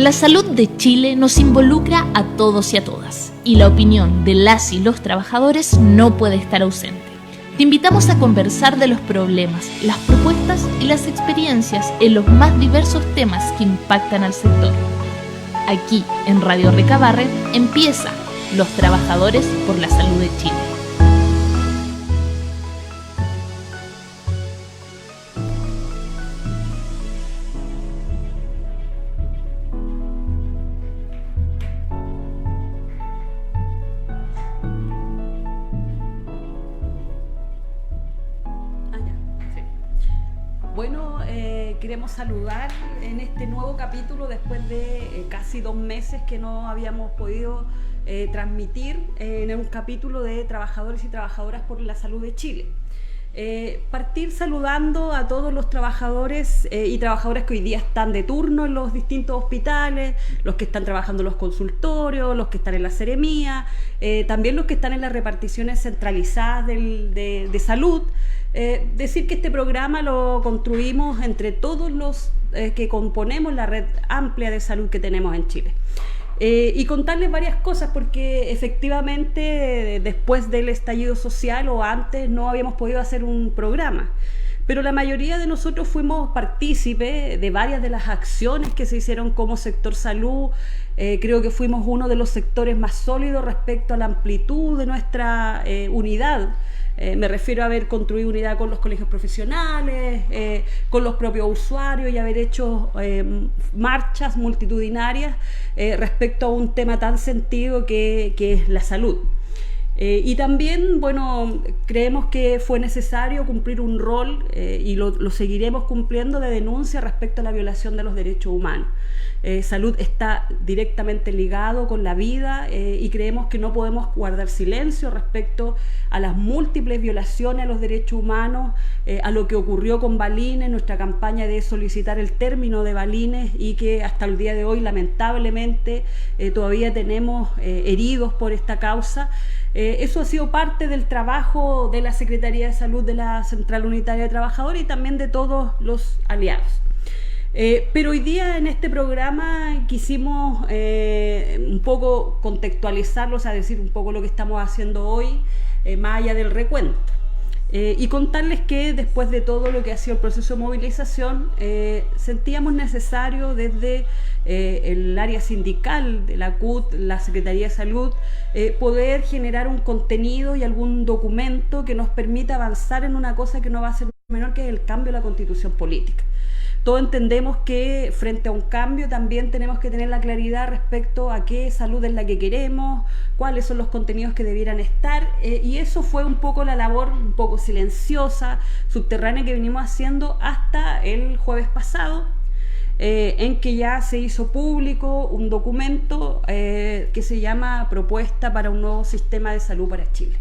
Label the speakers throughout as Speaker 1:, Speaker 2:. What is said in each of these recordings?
Speaker 1: La salud de Chile nos involucra a todos y a todas, y la opinión de las y los trabajadores no puede estar ausente. Te invitamos a conversar de los problemas, las propuestas y las experiencias en los más diversos temas que impactan al sector. Aquí, en Radio Recabarren, empieza Los Trabajadores por la Salud de Chile.
Speaker 2: Queremos saludar en este nuevo capítulo después de casi 2 meses que no habíamos podido transmitir en un capítulo de Trabajadores y Trabajadoras por la Salud de Chile. Partir saludando a todos los trabajadores y trabajadoras que hoy día están de turno en los distintos hospitales, los que están trabajando en los consultorios, los que están en la seremía, también los que están en las reparticiones centralizadas de salud. Decir que este programa lo construimos entre todos los que componemos la red amplia de salud que tenemos en Chile. Y contarles varias cosas porque efectivamente después del estallido social o antes no habíamos podido hacer un programa. Pero la mayoría de nosotros fuimos partícipes de varias de las acciones que se hicieron como sector salud. Creo que fuimos uno de los sectores más sólidos respecto a la amplitud de nuestra unidad. Me refiero a haber construido unidad con los colegios profesionales, con los propios usuarios y haber hecho marchas multitudinarias respecto a un tema tan sentido que es la salud. Y también, bueno, creemos que fue necesario cumplir un rol y lo seguiremos cumpliendo de denuncia respecto a la violación de los derechos humanos. Salud está directamente ligado con la vida y creemos que no podemos guardar silencio respecto a las múltiples violaciones a los derechos humanos, a lo que ocurrió con Balines, nuestra campaña de solicitar el término de Balines y que hasta el día de hoy lamentablemente todavía tenemos heridos por esta causa. Eso ha sido parte del trabajo de la Secretaría de Salud de la Central Unitaria de Trabajadores y también de todos los aliados. Pero hoy día en este programa quisimos un poco contextualizarlo, o sea, decir un poco lo que estamos haciendo hoy, más allá del recuento. Y contarles que después de todo lo que ha sido el proceso de movilización, sentíamos necesario desde el área sindical de la CUT, la Secretaría de Salud, poder generar un contenido y algún documento que nos permita avanzar en una cosa que no va a ser menor, que es el cambio de la Constitución política. Todos entendemos que frente a un cambio también tenemos que tener la claridad respecto a qué salud es la que queremos, cuáles son los contenidos que debieran estar, y eso fue un poco la labor un poco silenciosa, subterránea que venimos haciendo hasta el jueves pasado, en que ya se hizo público un documento que se llama Propuesta para un nuevo sistema de salud para Chile.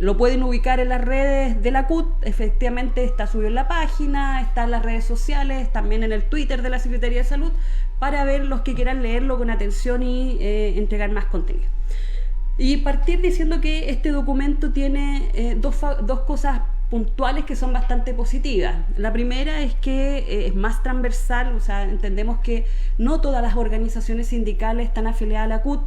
Speaker 2: Lo pueden ubicar en las redes de la CUT, efectivamente está subido en la página, está en las redes sociales, también en el Twitter de la Secretaría de Salud, para ver los que quieran leerlo con atención y entregar más contenido. Y partir diciendo que este documento tiene dos cosas puntuales que son bastante positivas. La primera es que es más transversal, o sea, entendemos que no todas las organizaciones sindicales están afiliadas a la CUT.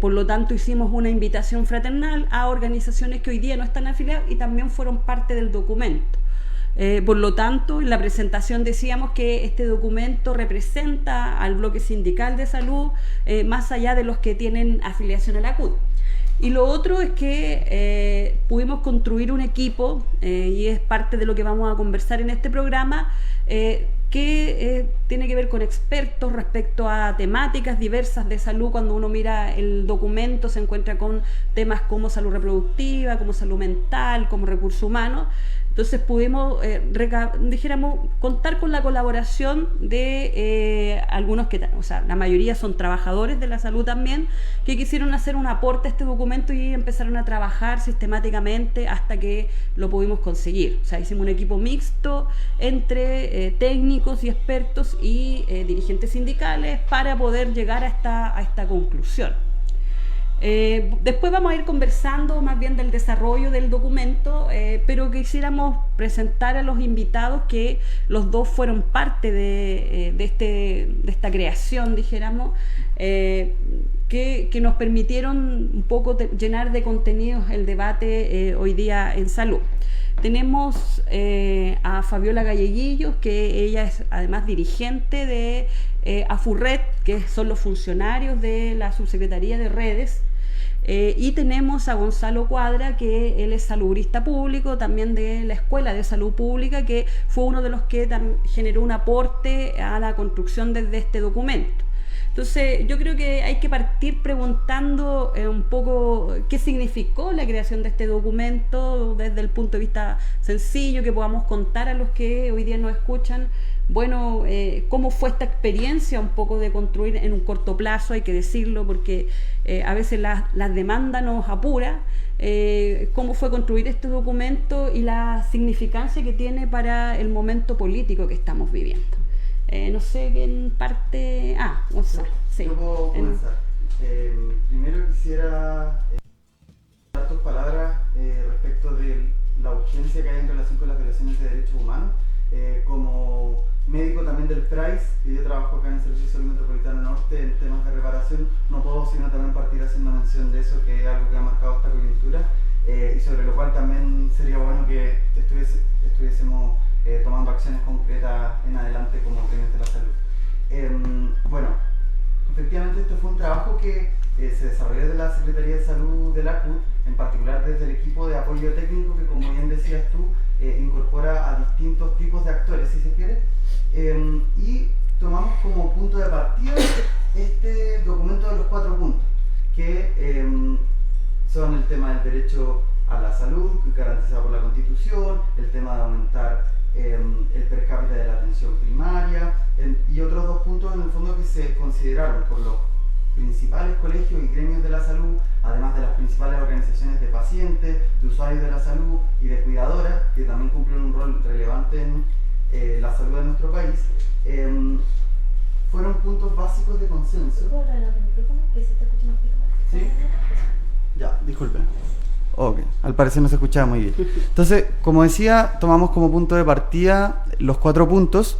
Speaker 2: Por lo tanto hicimos una invitación fraternal a organizaciones que hoy día no están afiliadas y también fueron parte del documento. Por lo tanto, en la presentación decíamos que este documento representa al bloque sindical de salud más allá de los que tienen afiliación a la CUT. Y lo otro es que pudimos construir un equipo, y es parte de lo que vamos a conversar en este programa, que tiene que ver con expertos respecto a temáticas diversas de salud. Cuando uno mira el documento se encuentra con temas como salud reproductiva, como salud mental, como recursos humanos. Entonces pudimos, contar con la colaboración de algunos que, o sea, la mayoría son trabajadores de la salud también, que quisieron hacer un aporte a este documento y empezaron a trabajar sistemáticamente hasta que lo pudimos conseguir. O sea, hicimos un equipo mixto entre técnicos y expertos y dirigentes sindicales para poder llegar a esta conclusión. Después vamos a ir conversando más bien del desarrollo del documento, pero quisiéramos presentar a los invitados que los dos fueron parte de esta creación, dijéramos, que nos permitieron un poco llenar de contenidos el debate hoy día en salud. Tenemos a Fabiola Galleguillos, que ella es además dirigente de AFURRED, que son los funcionarios de la Subsecretaría de Redes, y tenemos a Gonzalo Cuadra, que él es salubrista público, también de la Escuela de Salud Pública, que fue uno de los que generó un aporte a la construcción de este documento. Entonces, yo creo que hay que partir preguntando un poco qué significó la creación de este documento desde el punto de vista sencillo, que podamos contar a los que hoy día nos escuchan, bueno, cómo fue esta experiencia un poco de construir en un corto plazo, hay que decirlo, porque a veces la demanda nos apura, cómo fue construir este documento y la significancia que tiene para el momento político que estamos viviendo. No sé quién parte... Gonzalo. Sí.
Speaker 3: Yo puedo comenzar. Primero quisiera dar tus palabras respecto de la urgencia que hay en relación con las violaciones de derechos humanos. Como médico también del PRAIS, que yo trabajo acá en el Servicio de Salud Metropolitano Norte en temas de reparación, no puedo sino también partir haciendo mención de eso, que es algo que ha marcado esta coyuntura, y sobre lo cual también sería bueno que estuviésemos tomando acciones concretas en adelante como gremios de la salud. Bueno, efectivamente este fue un trabajo que se desarrolló desde la Secretaría de Salud de la CUT, en particular desde el equipo de apoyo técnico que, como bien decías tú, incorpora a distintos tipos de actores, si se quiere, y tomamos como punto de partida este documento de los 4 puntos, que son el tema del derecho a la salud, garantizado por la Constitución, el tema de aumentar el per cápita de la atención primaria, y otros 2 puntos en el fondo que se consideraron por los principales colegios y gremios de la salud, además de las principales organizaciones de pacientes, de usuarios de la salud y de cuidadoras, que también cumplen un rol relevante en la salud de nuestro país. Fueron puntos básicos de consenso.
Speaker 4: ¿Puedo hablar al micrófono? Que se está escuchando un poquito más.
Speaker 3: ¿Sí? Ya, disculpen. Ok, al parecer no se escuchaba muy bien. Entonces, como decía, tomamos como punto de partida los 4 puntos,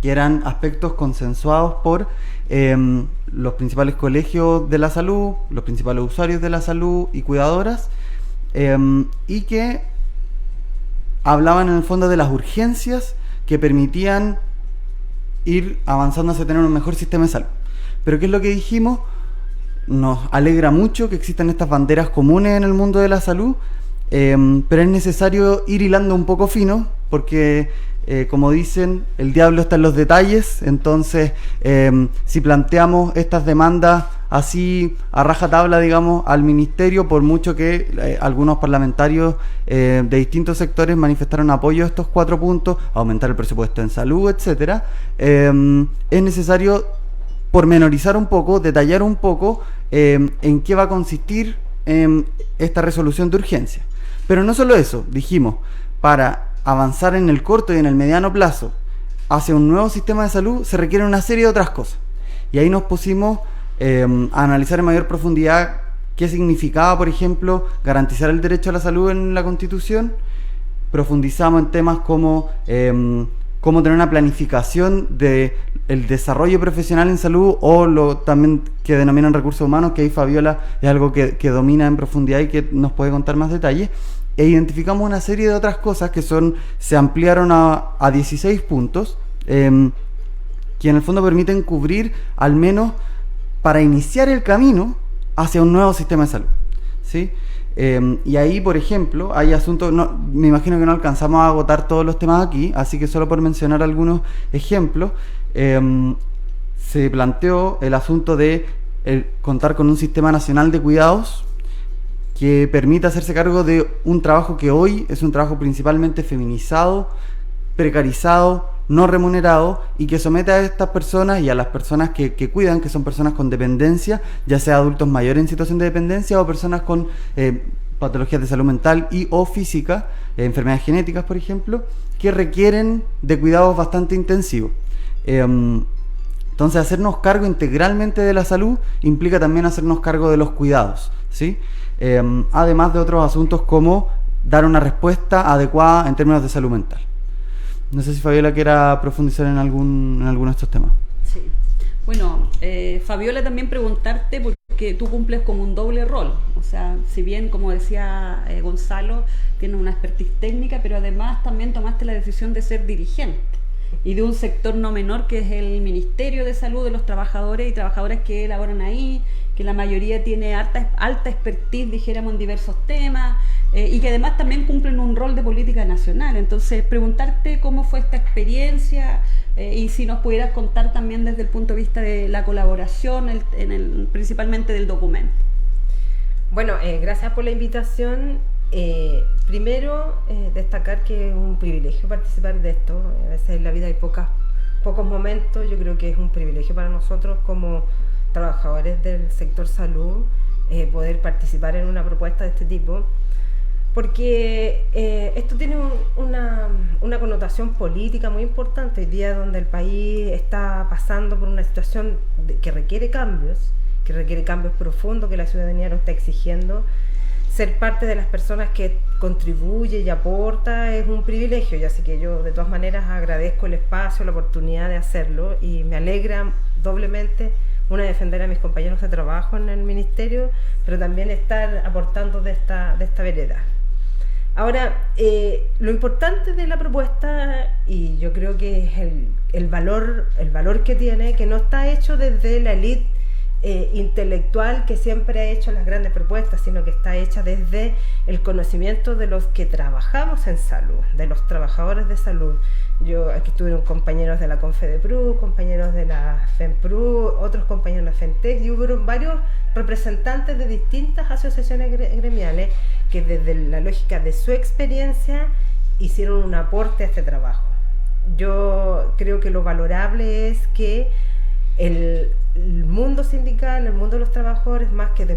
Speaker 3: que eran aspectos consensuados por los principales colegios de la salud, los principales usuarios de la salud y cuidadoras, y que hablaban en el fondo de las urgencias que permitían ir avanzando hacia tener un mejor sistema de salud. Pero ¿qué es lo que dijimos? Nos alegra mucho que existan estas banderas comunes en el mundo de la salud, pero es necesario ir hilando un poco fino, porque como dicen, el diablo está en los detalles. Entonces, si planteamos estas demandas así a rajatabla, digamos, al ministerio, por mucho que algunos parlamentarios de distintos sectores manifestaron apoyo a estos 4 puntos, aumentar el presupuesto en salud, etcétera, es necesario pormenorizar un poco, detallar un poco en qué va a consistir esta resolución de urgencia. Pero no solo eso, dijimos, para avanzar en el corto y en el mediano plazo hacia un nuevo sistema de salud se requieren una serie de otras cosas. Y ahí nos pusimos a analizar en mayor profundidad qué significaba, por ejemplo, garantizar el derecho a la salud en la Constitución. Profundizamos en temas como cómo tener una planificación del desarrollo profesional en salud, o lo también que denominan recursos humanos, que ahí Fabiola es algo que domina en profundidad y que nos puede contar más detalles. E identificamos una serie de otras cosas que se ampliaron a 16 puntos, que en el fondo permiten cubrir, al menos para iniciar el camino hacia un nuevo sistema de salud, ¿sí? Y ahí, por ejemplo, hay asuntos, me imagino que no alcanzamos a agotar todos los temas aquí, así que solo por mencionar algunos ejemplos, se planteó el asunto de contar con un sistema nacional de cuidados que permita hacerse cargo de un trabajo que hoy es un trabajo principalmente feminizado, precarizado, no remunerado, y que somete a estas personas y a las personas que cuidan, que son personas con dependencia, ya sea adultos mayores en situación de dependencia o personas con patologías de salud mental y o física, enfermedades genéticas, por ejemplo, que requieren de cuidados bastante intensivos. Entonces, hacernos cargo integralmente de la salud implica también hacernos cargo de los cuidados, ¿sí? Además de otros asuntos como dar una respuesta adecuada en términos de salud mental. No sé si Fabiola quiera profundizar en alguno de estos temas.
Speaker 2: Sí. Bueno, Fabiola, también preguntarte, porque tú cumples como un doble rol. O sea, si bien, como decía Gonzalo, tienes una expertise técnica, pero además también tomaste la decisión de ser dirigente y de un sector no menor que es el Ministerio de Salud, de los trabajadores y trabajadoras que laboran ahí, que la mayoría tiene alta expertise, dijéramos, en diversos temas, y que además también cumplen un rol de política nacional. Entonces, preguntarte cómo fue esta experiencia, y si nos pudieras contar también desde el punto de vista de la colaboración, principalmente del documento.
Speaker 5: Bueno, gracias por la invitación. Primero, destacar que es un privilegio participar de esto. A veces en la vida hay pocos momentos. Yo creo que es un privilegio para nosotros como trabajadores del sector salud poder participar en una propuesta de este tipo, porque esto tiene una connotación política muy importante hoy día, donde el país está pasando por una situación que requiere cambios profundos, que la ciudadanía nos está exigiendo. Ser parte de las personas que contribuye y aporta es un privilegio, y así que yo de todas maneras agradezco el espacio, la oportunidad de hacerlo, y me alegra doblemente, una, defender a mis compañeros de trabajo en el ministerio, pero también estar aportando de esta vereda. Ahora, lo importante de la propuesta, y yo creo que es el valor que tiene, que no está hecho desde la élite intelectual que siempre ha hecho las grandes propuestas, sino que está hecha desde el conocimiento de los que trabajamos en salud, de los trabajadores de salud. Yo aquí estuvieron compañeros de la Confedepru, compañeros de la FEMPRU, otros compañeros de la FENTEC, y hubo varios representantes de distintas asociaciones gremiales que desde la lógica de su experiencia hicieron un aporte a este trabajo. Yo creo que lo valorable es que el mundo sindical, el mundo de los trabajadores, más que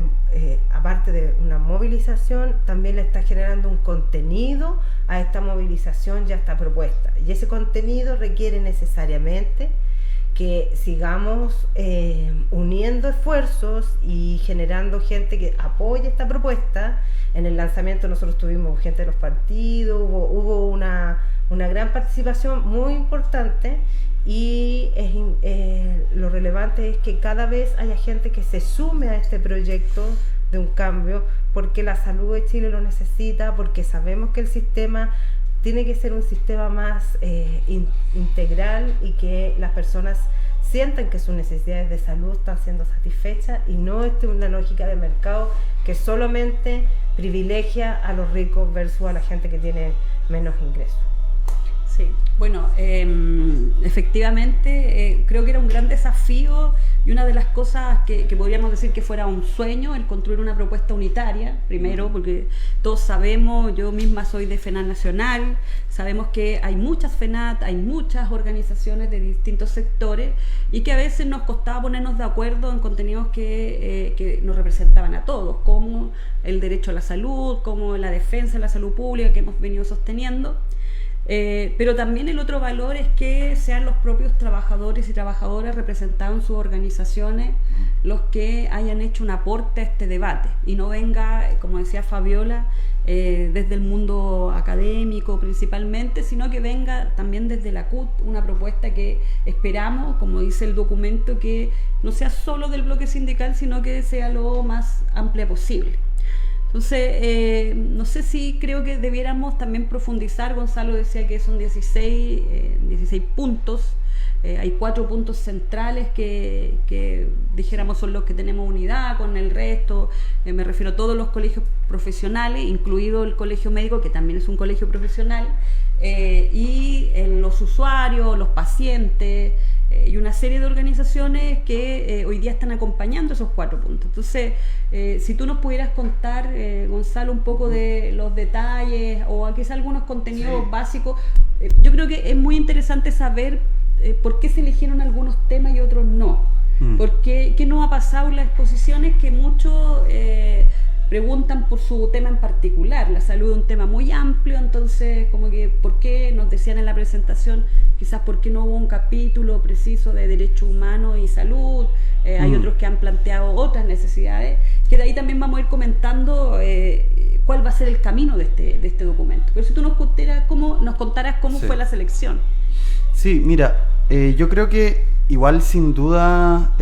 Speaker 5: aparte de una movilización, también le está generando un contenido a esta movilización y a esta propuesta. Y ese contenido requiere necesariamente que sigamos uniendo esfuerzos y generando gente que apoye esta propuesta. En el lanzamiento nosotros tuvimos gente de los partidos, hubo una gran participación muy importante. Y lo relevante es que cada vez haya gente que se sume a este proyecto de un cambio, porque la salud de Chile lo necesita, porque sabemos que el sistema tiene que ser un sistema más integral, y que las personas sientan que sus necesidades de salud están siendo satisfechas, y no una lógica de mercado que solamente privilegia a los ricos versus a la gente que tiene menos ingresos.
Speaker 2: Sí, bueno, efectivamente creo que era un gran desafío, y una de las cosas que podríamos decir que fuera un sueño, el construir una propuesta unitaria, primero porque todos sabemos, yo misma soy de FENAT Nacional, sabemos que hay muchas FENAT, hay muchas organizaciones de distintos sectores, y que a veces nos costaba ponernos de acuerdo en contenidos que nos representaban a todos, como el derecho a la salud, como la defensa de la salud pública que hemos venido sosteniendo. Pero también el otro valor es que sean los propios trabajadores y trabajadoras representados en sus organizaciones los que hayan hecho un aporte a este debate, y no venga, como decía Fabiola, desde el mundo académico principalmente, sino que venga también desde la CUT, una propuesta que esperamos, como dice el documento, que no sea solo del bloque sindical, sino que sea lo más amplia posible. Entonces, no sé si creo que debiéramos también profundizar. Gonzalo decía que son 16 puntos, hay 4 puntos centrales que dijéramos son los que tenemos unidad con el resto, me refiero a todos los colegios profesionales, incluido el colegio médico, que también es un colegio profesional, y los usuarios, los pacientes, y una serie de organizaciones que hoy día están acompañando esos 4 puntos. Entonces, si tú nos pudieras contar, Gonzalo, un poco de los detalles o quizás algunos contenidos básicos. Yo creo que es muy interesante saber por qué se eligieron algunos temas y otros no. Porque qué nos ha pasado en las exposiciones, que muchos preguntan por su tema en particular. La salud es un tema muy amplio, entonces como que ¿por qué? Nos decían en la presentación, quizás por qué no hubo un capítulo preciso de derechos humanos y salud. Hay otros que han planteado otras necesidades, que de ahí también vamos a ir comentando cuál va a ser el camino de este documento. Pero si tú nos contaras cómo
Speaker 3: Sí.
Speaker 2: fue la selección.
Speaker 3: Sí, mira, yo creo que igual sin duda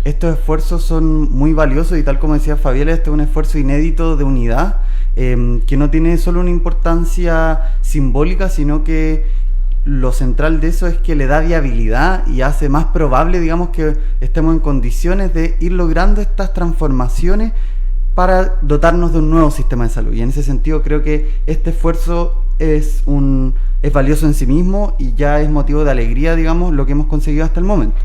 Speaker 3: estos esfuerzos son muy valiosos y tal como decía Fabiola, este es un esfuerzo inédito de unidad que no tiene solo una importancia simbólica, sino que lo central de eso es que le da viabilidad y hace más probable, digamos, que estemos en condiciones de ir logrando estas transformaciones para dotarnos de un nuevo sistema de salud. Y en ese sentido creo que este esfuerzo es valioso en sí mismo y ya es motivo de alegría, digamos, lo que hemos conseguido hasta el momento.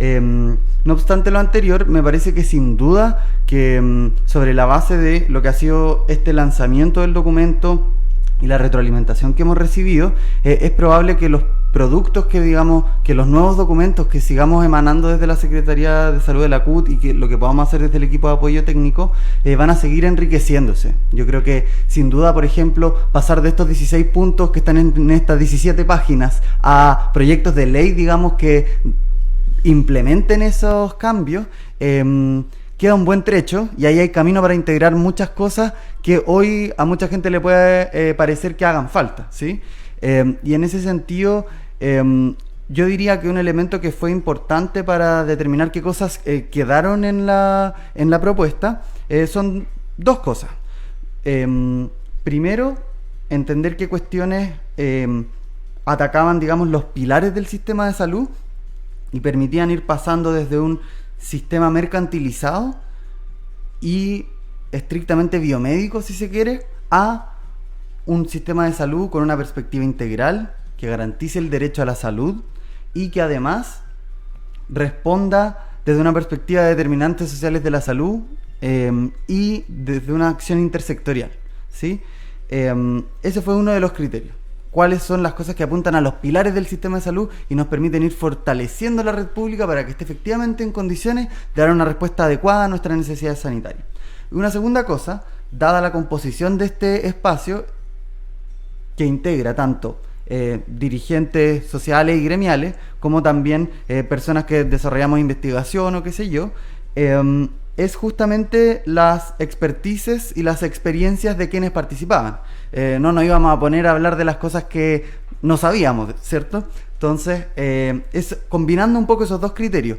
Speaker 3: No obstante lo anterior, me parece que sin duda que sobre la base de lo que ha sido este lanzamiento del documento y la retroalimentación que hemos recibido, es probable que los productos que los nuevos documentos que sigamos emanando desde la Secretaría de Salud de la CUT y que lo que podamos hacer desde el equipo de apoyo técnico van a seguir enriqueciéndose. Yo creo que sin duda, por ejemplo, pasar de estos 16 puntos que están en estas 17 páginas a proyectos de ley, digamos, que implementen esos cambios, queda un buen trecho y ahí hay camino para integrar muchas cosas que hoy a mucha gente le puede parecer que hagan falta, ¿sí? Y en ese sentido, yo diría que un elemento que fue importante para determinar qué cosas quedaron en la propuesta son dos cosas. Primero, entender qué cuestiones atacaban, digamos, los pilares del sistema de salud y permitían ir pasando desde un sistema mercantilizado y estrictamente biomédico, si se quiere, a un sistema de salud con una perspectiva integral que garantice el derecho a la salud y que además responda desde una perspectiva de determinantes sociales de la salud y desde una acción intersectorial, ¿sí? Ese fue uno de los criterios. Cuáles son las cosas que apuntan a los pilares del sistema de salud y nos permiten ir fortaleciendo la red pública para que esté efectivamente en condiciones de dar una respuesta adecuada a nuestras necesidades sanitarias. Y una segunda cosa, dada la composición de este espacio, que integra tanto dirigentes sociales y gremiales, como también personas que desarrollamos investigación o qué sé yo, es justamente las expertices y las experiencias de quienes participaban. No nos íbamos a poner a hablar de las cosas que no sabíamos, ¿cierto? Entonces, es combinando un poco esos dos criterios,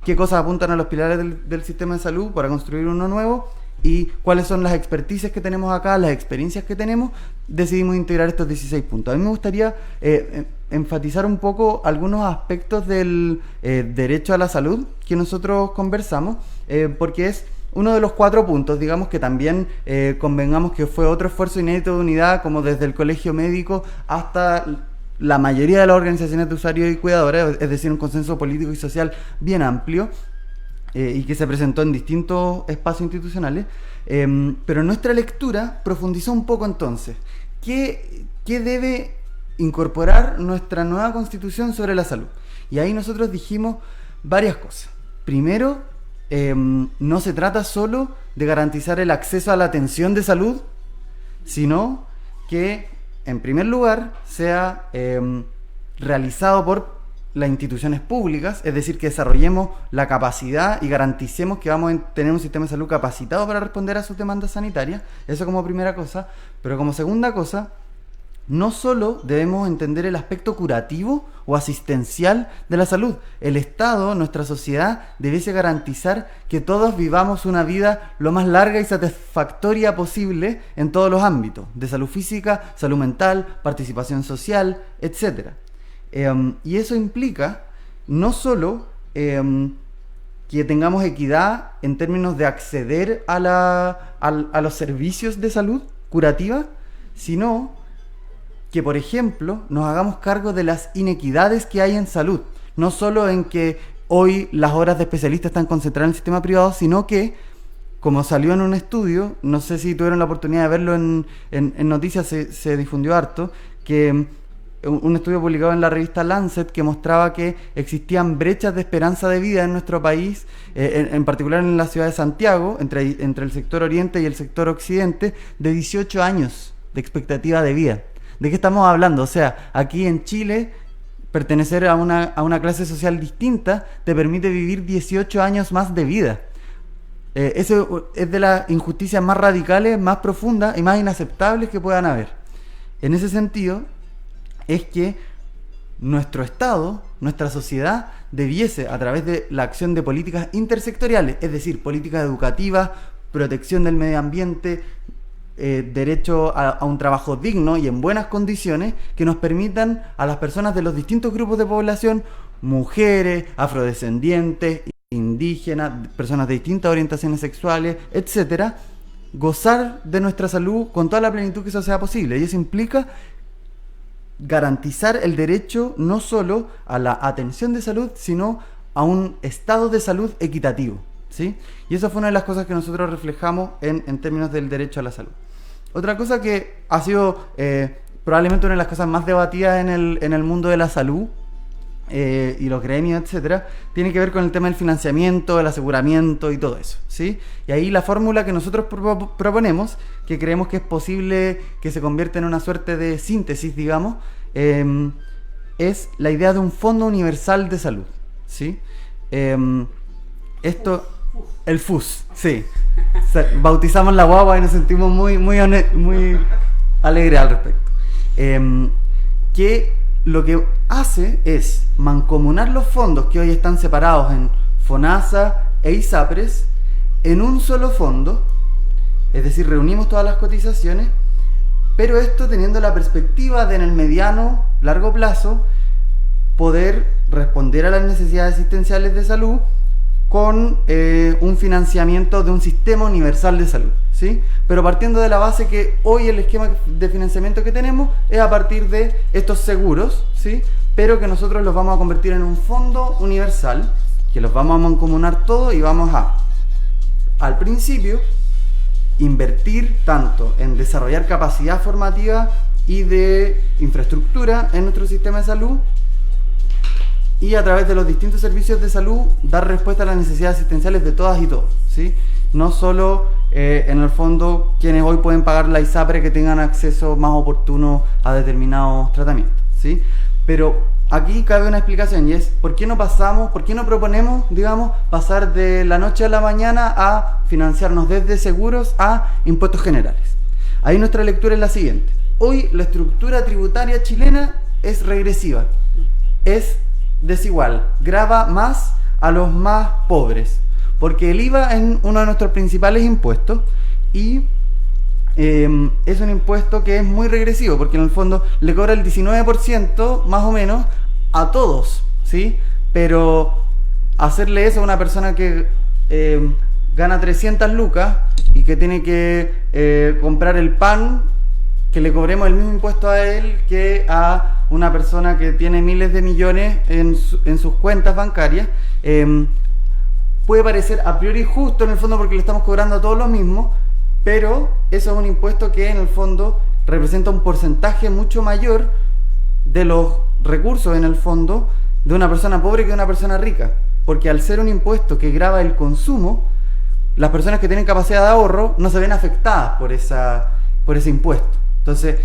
Speaker 3: qué cosas apuntan a los pilares del sistema de salud para construir uno nuevo y cuáles son las expertices que tenemos acá, las experiencias que tenemos, decidimos integrar estos 16 puntos. A mí me gustaría enfatizar un poco algunos aspectos del derecho a la salud que nosotros conversamos, porque es uno de los 4 puntos, digamos, que también convengamos que fue otro esfuerzo inédito de unidad, como desde el colegio médico hasta la mayoría de las organizaciones de usuarios y cuidadores, es decir, un consenso político y social bien amplio, y que se presentó en distintos espacios institucionales, pero en nuestra lectura profundizó un poco entonces. ¿Qué debe incorporar nuestra nueva constitución sobre la salud? Y ahí nosotros dijimos varias cosas. Primero, no se trata solo de garantizar el acceso a la atención de salud, sino que, en primer lugar, sea realizado por las instituciones públicas, es decir, que desarrollemos la capacidad y garanticemos que vamos a tener un sistema de salud capacitado para responder a sus demandas sanitarias. Eso como primera cosa. Pero como segunda cosa, no solo debemos entender el aspecto curativo o asistencial de la salud. El Estado, nuestra sociedad, debiese garantizar que todos vivamos una vida lo más larga y satisfactoria posible en todos los ámbitos, de salud física, salud mental, participación social, etc. Y eso implica no solo que tengamos equidad en términos de acceder a los servicios de salud curativa, sino que, por ejemplo, nos hagamos cargo de las inequidades que hay en salud. No solo en que hoy las horas de especialistas están concentradas en el sistema privado, sino que, como salió en un estudio, no sé si tuvieron la oportunidad de verlo en noticias, se difundió harto, que un estudio publicado en la revista Lancet que mostraba que existían brechas de esperanza de vida en nuestro país, en particular en la ciudad de Santiago, entre el sector oriente y el sector occidente, de 18 años de expectativa de vida. ¿De qué estamos hablando? O sea, aquí en Chile, pertenecer a una clase social distinta te permite vivir 18 años más de vida. Eso es de las injusticias más radicales, más profundas y más inaceptables que puedan haber. En ese sentido, es que nuestro Estado, nuestra sociedad, debiese, a través de la acción de políticas intersectoriales, es decir, políticas educativas, protección del medio ambiente, derecho a un trabajo digno y en buenas condiciones, que nos permitan a las personas de los distintos grupos de población, mujeres, afrodescendientes, indígenas, personas de distintas orientaciones sexuales, etcétera, gozar de nuestra salud con toda la plenitud que eso sea posible. Y eso implica garantizar el derecho no solo a la atención de salud, sino a un estado de salud equitativo, ¿sí? Y esa fue una de las cosas que nosotros reflejamos en términos del derecho a la salud. Otra cosa que ha sido probablemente una de las cosas más debatidas en el mundo de la salud, y los gremios, etcétera, tiene que ver con el tema del financiamiento, el aseguramiento y todo eso, ¿sí? Y ahí la fórmula que nosotros proponemos, que creemos que es posible que se convierta en una suerte de síntesis, digamos, es la idea de un fondo universal de salud, ¿sí? Esto, el FUS, sí. O sea, bautizamos la guagua y nos sentimos muy alegres al respecto. Que lo que hace es mancomunar los fondos que hoy están separados en FONASA e ISAPRES en un solo fondo, es decir, reunimos todas las cotizaciones, pero esto teniendo la perspectiva de en el mediano, largo plazo, poder responder a las necesidades asistenciales de salud con un financiamiento de un sistema universal de salud, ¿sí? Pero partiendo de la base que hoy el esquema de financiamiento que tenemos es a partir de estos seguros, ¿sí? Pero que nosotros los vamos a convertir en un fondo universal, que los vamos a mancomunar todo y vamos a, al principio, invertir tanto en desarrollar capacidad formativa y de infraestructura en nuestro sistema de salud, y a través de los distintos servicios de salud dar respuesta a las necesidades asistenciales de todas y todos, ¿sí? No solo en el fondo quienes hoy pueden pagar la ISAPRE que tengan acceso más oportuno a determinados tratamientos, ¿sí? Pero aquí cabe una explicación, y es ¿por qué no proponemos, digamos, pasar de la noche a la mañana a financiarnos desde seguros a impuestos generales? Ahí nuestra lectura es la siguiente. Hoy la estructura tributaria chilena es regresiva, es desigual, grava más a los más pobres, porque el IVA es uno de nuestros principales impuestos y es un impuesto que es muy regresivo, porque en el fondo le cobra el 19% más o menos a todos, ¿sí? Pero hacerle eso a una persona que gana 300 lucas y que tiene que comprar el pan, que le cobremos el mismo impuesto a él que a una persona que tiene miles de millones en sus cuentas bancarias, puede parecer a priori justo en el fondo porque le estamos cobrando a todos lo mismo, pero eso es un impuesto que en el fondo representa un porcentaje mucho mayor de los recursos en el fondo de una persona pobre que de una persona rica, porque al ser un impuesto que grava el consumo, las personas que tienen capacidad de ahorro no se ven afectadas por ese impuesto. Entonces,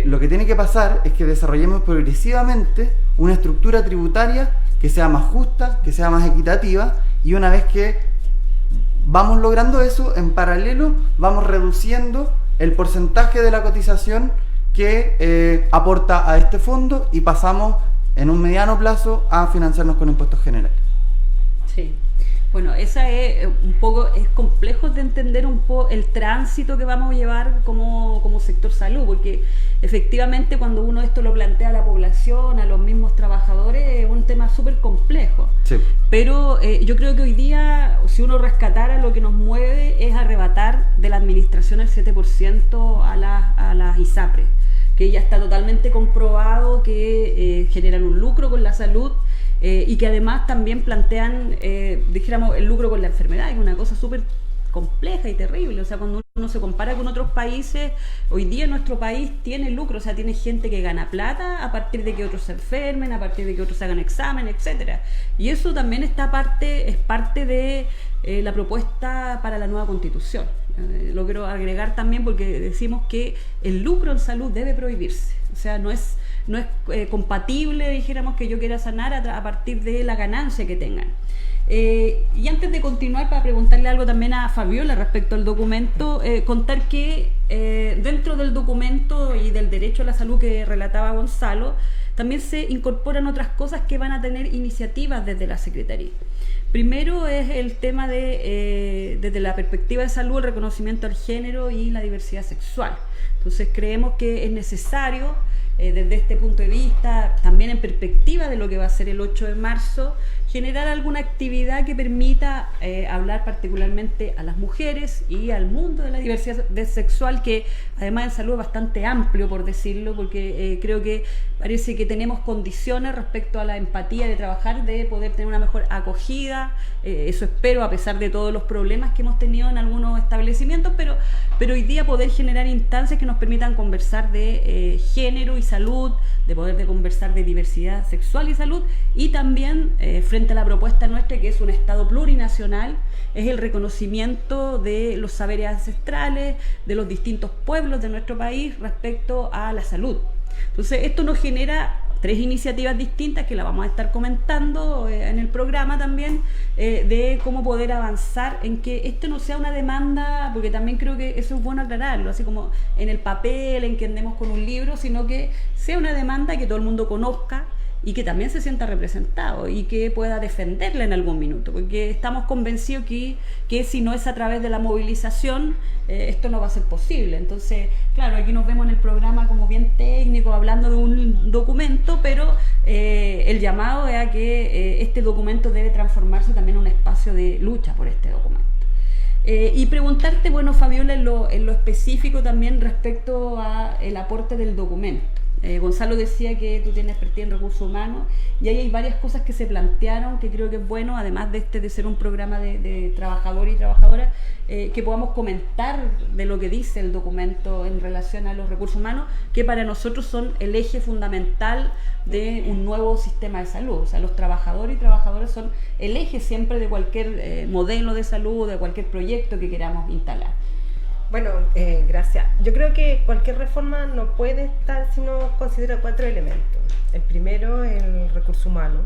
Speaker 3: lo que tiene que pasar es que desarrollemos progresivamente una estructura tributaria que sea más justa, que sea más equitativa, y una vez que vamos logrando eso, en paralelo vamos reduciendo el porcentaje de la cotización que aporta a este fondo y pasamos en un mediano plazo a financiarnos con impuestos generales.
Speaker 2: Sí. Bueno, esa es un poco, es complejo de entender un poco el tránsito que vamos a llevar como sector salud, porque efectivamente cuando uno esto lo plantea a la población, a los mismos trabajadores, es un tema súper complejo. Sí. Pero yo creo que hoy día, si uno rescatara, lo que nos mueve es arrebatar de la administración el 7% a las ISAPRES, que ya está totalmente comprobado que generan un lucro con la salud. Y que además también plantean, dijéramos, el lucro con la enfermedad, que es una cosa súper compleja y terrible. O sea, cuando uno se compara con otros países, hoy día nuestro país tiene lucro, o sea, tiene gente que gana plata a partir de que otros se enfermen, a partir de que otros hagan examen, etcétera. Y eso también es parte de la propuesta para la nueva Constitución. Lo quiero agregar también porque decimos que el lucro en salud debe prohibirse. O sea, no es compatible, dijéramos, que yo quiera sanar a partir de la ganancia que tengan. Y antes de continuar, para preguntarle algo también a Fabiola respecto al documento, contar que dentro del documento y del derecho a la salud que relataba Gonzalo, también se incorporan otras cosas que van a tener iniciativas desde la Secretaría. Primero es el tema desde la perspectiva de salud, el reconocimiento del género y la diversidad sexual. Entonces creemos que es necesario, desde este punto de vista, también en perspectiva de lo que va a ser el 8 de marzo, generar alguna actividad que permita hablar particularmente a las mujeres y al mundo de la diversidad sexual, que además en salud es bastante amplio, por decirlo, porque creo que parece que tenemos condiciones respecto a la empatía de trabajar, de poder tener una mejor acogida. Eso espero, a pesar de todos los problemas que hemos tenido en algunos establecimientos, pero hoy día poder generar instancias que nos permitan conversar de género y salud, de poder conversar de diversidad sexual y salud, y también frente a la propuesta nuestra, que es un Estado plurinacional, es el reconocimiento de los saberes ancestrales, de los distintos pueblos de nuestro país respecto a la salud. Entonces esto nos genera 3 iniciativas distintas que las vamos a estar comentando en el programa también, de cómo poder avanzar en que esto no sea una demanda, porque también creo que eso es bueno aclararlo, así como en el papel, en que andemos con un libro, sino que sea una demanda que todo el mundo conozca y que también se sienta representado y que pueda defenderla en algún minuto, porque estamos convencidos que si no es a través de la movilización, esto no va a ser posible. Entonces, claro, aquí nos vemos en el programa como bien técnico, hablando de un documento, pero el llamado es a que este documento debe transformarse también en un espacio de lucha por este documento. Y preguntarte, bueno, Fabiola, en lo específico también respecto al aporte del documento. Gonzalo decía que tú tienes expertise en recursos humanos y ahí hay varias cosas que se plantearon que creo que es bueno, además de ser un programa de trabajadores y trabajadoras, que podamos comentar de lo que dice el documento en relación a los recursos humanos, que para nosotros son el eje fundamental de un nuevo sistema de salud. O sea, los trabajadores y trabajadoras son el eje siempre de cualquier modelo de salud, de cualquier proyecto que queramos instalar.
Speaker 5: Bueno, gracias. Yo creo que cualquier reforma no puede estar si no considera 4 elementos. El primero, el recurso humano.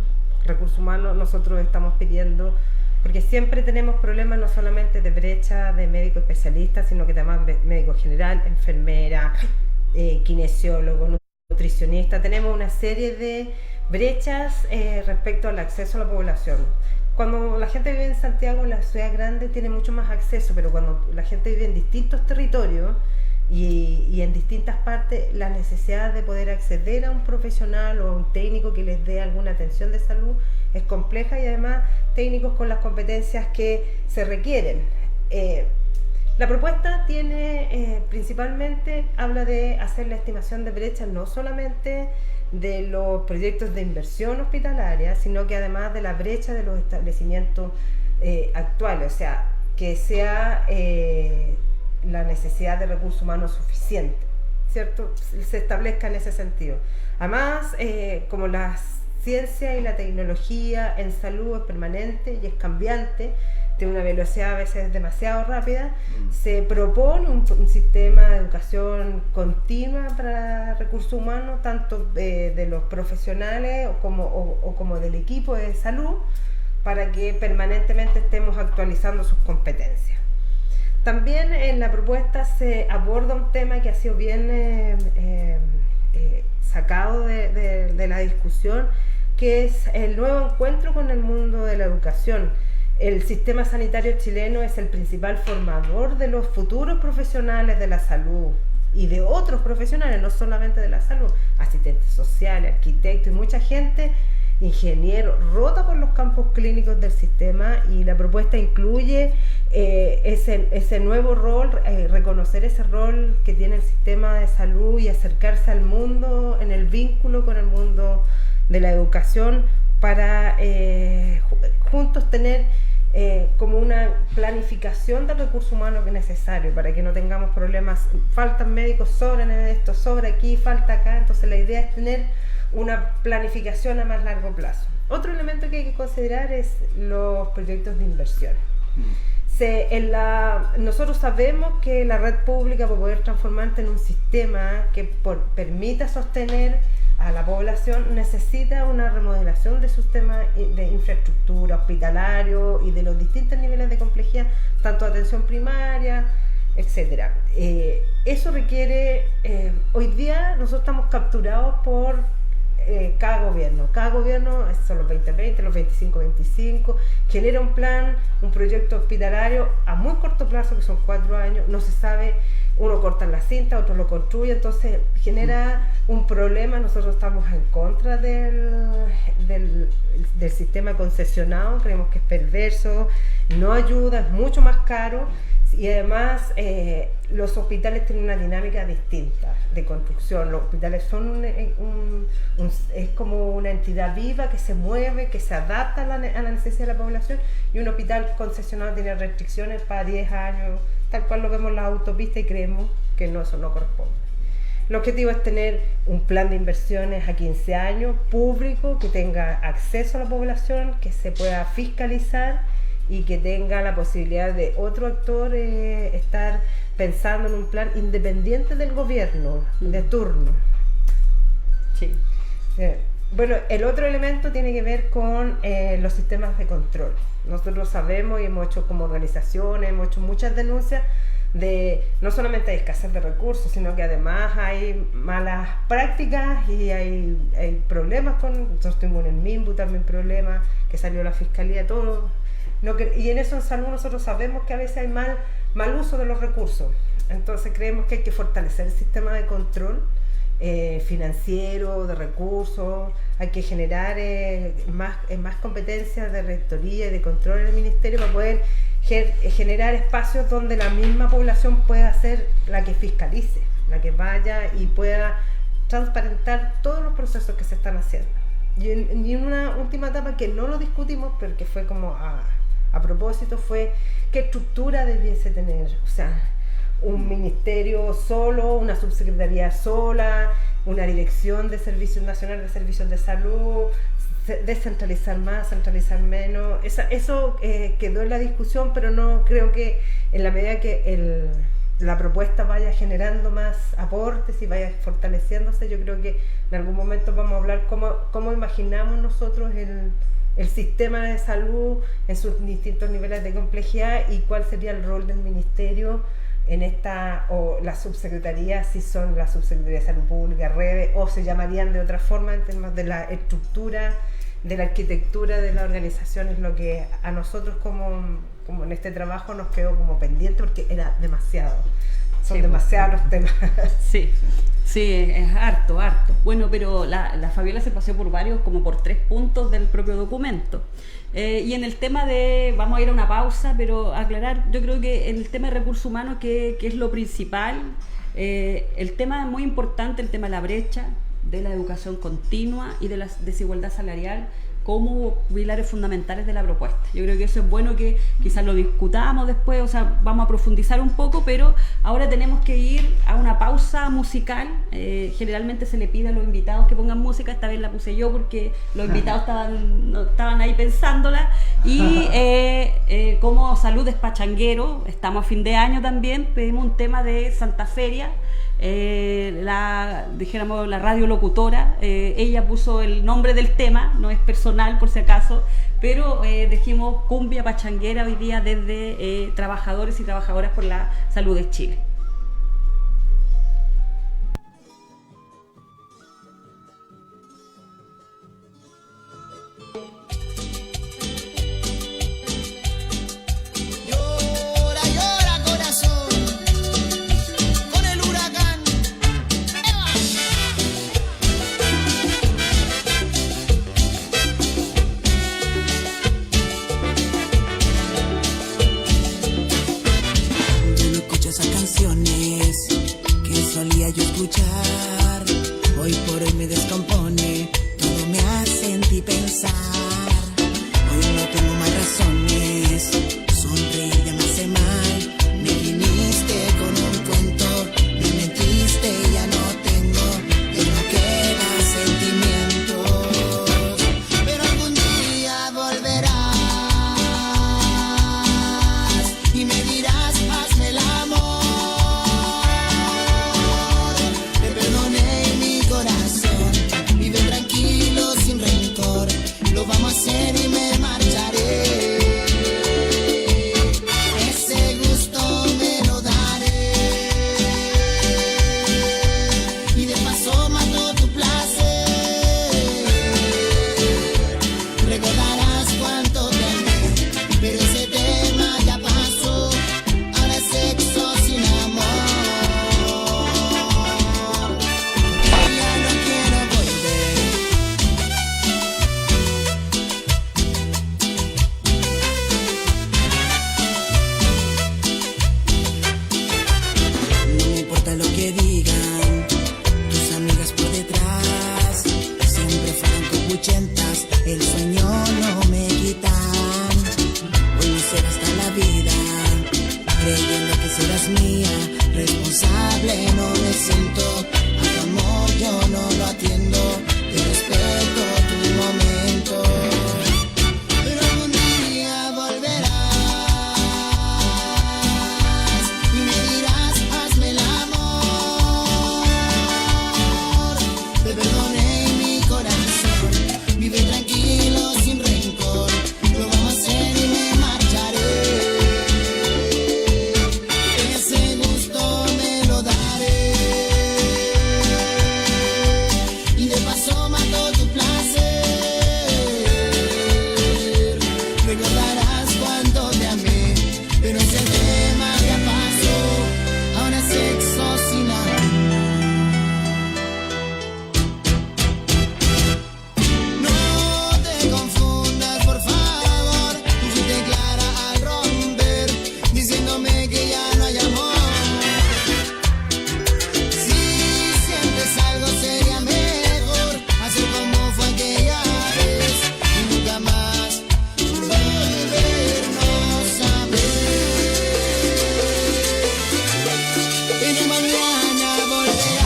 Speaker 5: Recurso humano nosotros estamos pidiendo, porque siempre tenemos problemas no solamente de brecha de médico especialista, sino que también médico general, enfermera, kinesiólogo, nutricionista. Tenemos una serie de brechas respecto al acceso a la población. Cuando la gente vive en Santiago, en la ciudad grande, tiene mucho más acceso, pero cuando la gente vive en distintos territorios y en distintas partes, la necesidad de poder acceder a un profesional o a un técnico que les dé alguna atención de salud es compleja, y además técnicos con las competencias que se requieren. La propuesta tiene principalmente, habla de hacer la estimación de brechas no solamente de los proyectos de inversión hospitalaria, sino que además de la brecha de los establecimientos actuales, o sea, que sea la necesidad de recursos humanos suficiente, ¿cierto? Se establezca en ese sentido. Además, como la ciencia y la tecnología en salud es permanente y es cambiante, tiene una velocidad a veces demasiado rápida, se propone un sistema de educación continua para recursos humanos, tanto de los profesionales como del equipo de salud, para que permanentemente estemos actualizando sus competencias. También en la propuesta se aborda un tema que ha sido bien sacado de la discusión, que es el nuevo encuentro con el mundo de la educación. El sistema sanitario chileno es el principal formador de los futuros profesionales de la salud y de otros profesionales, no solamente de la salud, asistentes sociales, arquitectos y mucha gente, ingenieros, rota por los campos clínicos del sistema, y la propuesta incluye ese nuevo rol, reconocer ese rol que tiene el sistema de salud y acercarse al mundo en el vínculo con el mundo de la educación para juntos tener como una planificación del recurso humano que es necesario para que no tengamos problemas. Faltan médicos, sobran en esto, sobra aquí, falta acá. Entonces la idea es tener una planificación a más largo plazo. Otro elemento que hay que considerar es los proyectos de inversión. Nosotros sabemos que la red pública, para poder transformarse en un sistema que permita sostener a la población, necesita una remodelación de su sistema de infraestructura hospitalario y de los distintos niveles de complejidad, tanto atención primaria, etcétera. Eso requiere, hoy día nosotros estamos capturados por cada gobierno, son los 2020, los 25-25, genera un plan, un proyecto hospitalario a muy corto plazo, que son 4 años, no se sabe, uno corta la cinta, otro lo construye, entonces genera un problema. Nosotros estamos en contra del sistema concesionado, creemos que es perverso, no ayuda, es mucho más caro. Y además los hospitales tienen una dinámica distinta de construcción. Los hospitales son es como una entidad viva que se mueve, que se adapta a la necesidad de la población, y un hospital concesionado tiene restricciones para 10 años, tal cual lo vemos en las autopistas, y creemos que eso no corresponde. El objetivo es tener un plan de inversiones a 15 años, público, que tenga acceso a la población, que se pueda fiscalizar y que tenga la posibilidad de otro actor estar pensando en un plan independiente del gobierno de turno.
Speaker 2: Sí.
Speaker 5: Bueno, el otro elemento tiene que ver con los sistemas de control. Nosotros sabemos y hemos hecho como organizaciones, hemos hecho muchas denuncias de no solamente hay escasez de recursos, sino que además hay malas prácticas y hay problemas nosotros tuvimos en el MIMBU también problemas, que salió la fiscalía, todo. Y en eso en salud nosotros sabemos que a veces hay mal uso de los recursos. Entonces creemos que hay que fortalecer el sistema de control financiero, de recursos. Hay que generar más competencias de rectoría y de control en el ministerio para poder generar espacios donde la misma población pueda ser la que fiscalice, la que vaya y pueda transparentar todos los procesos que se están haciendo. Y en una última etapa que no lo discutimos, pero que fue como a propósito, fue qué estructura debiese tener, o sea, un ministerio solo, una subsecretaría sola, una dirección de Servicios Nacional de Servicios de Salud, descentralizar más, centralizar menos. Eso quedó en la discusión, pero no creo que en la medida que la propuesta vaya generando más aportes y vaya fortaleciéndose, yo creo que en algún momento vamos a hablar cómo imaginamos nosotros el sistema de salud en sus distintos niveles de complejidad y cuál sería el rol del ministerio en o la subsecretaría, si son la subsecretaría de salud pública, redes, o se llamarían de otra forma en términos de la estructura, de la arquitectura de la organización. Es lo que a nosotros como en este trabajo nos quedó como pendiente, porque era demasiado, son demasiados los temas.
Speaker 2: Sí, es harto. Bueno, pero la Fabiola se paseó por por 3 puntos del propio documento. Y en el tema vamos a ir a una pausa, pero aclarar, yo creo que en el tema de recursos humanos, que es lo principal, el tema es muy importante, el tema de la brecha, de la educación continua y de la desigualdad salarial como pilares fundamentales de la propuesta. Yo creo que eso es bueno que quizás lo discutamos después, o sea, vamos a profundizar un poco, pero ahora tenemos que ir a una pausa musical. Generalmente se le pide a los invitados que pongan música, esta vez la puse yo porque los invitados estaban ahí pensándola, y como Salud es pachanguero, estamos a fin de año también, pedimos un tema de Santa Feria. La radio locutora, ella puso el nombre del tema, no es personal por si acaso, pero dijimos cumbia pachanguera hoy día desde trabajadores y trabajadoras por la salud de Chile.
Speaker 6: Que solía yo escuchar, hoy por hoy me descompone, todo me hace pensar. Hoy no tengo más razones vez sonreír ya me hace mal. Me viniste con un cuento, me mentiste y ya no tengo, ya no queda sentimientos. Pero algún día volverás y me dirás, hazme el amor. Te perdoné en mi corazón, vive tranquilo sin rencor. Lo vamos a hacer y me marcharé. Ese gusto me lo daré. Y de paso mato tu placer. Recordarás cuánto te amé, pero ese tema ya pasó. Ahora es sexo sin amor. Ya no quiero volver. No me importa lo que digan tus amigas por detrás, siempre fueron copuchentas, el sueño no me quitan. Voy a ser hasta la vida, creyendo que serás mía, responsable no me siento. A tu amor yo no lo atiendo, te respeto tu momento. Pero algún día volverás y me dirás, hazme el amor. Te perdoné en mi corazón, vive tranquilo sin rencor. Lo vamos a hacer y me marcharé. Ese gusto me lo daré. Y de paso mato tu placer. Recordarás cuánto te amé, pero ese tema ya pasó. Ahora es sexo sin amor. No te confundas, por favor. Tú fuiste clara al romper, diciéndome que ya no hay amor. Si sientes algo sería mejor hacer como fue aquella vez y nunca más volvernos a ver. Pero mañana volverás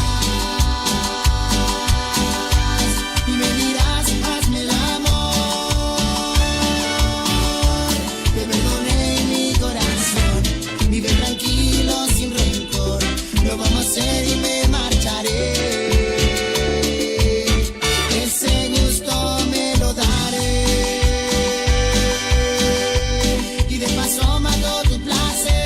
Speaker 6: y me dirás, hazme el amor. Te perdoné en mi corazón, vive tranquilo sin rencor. Lo vamos a hacer y me marcharé. Ese gusto me lo daré. Y de paso mato tu placer.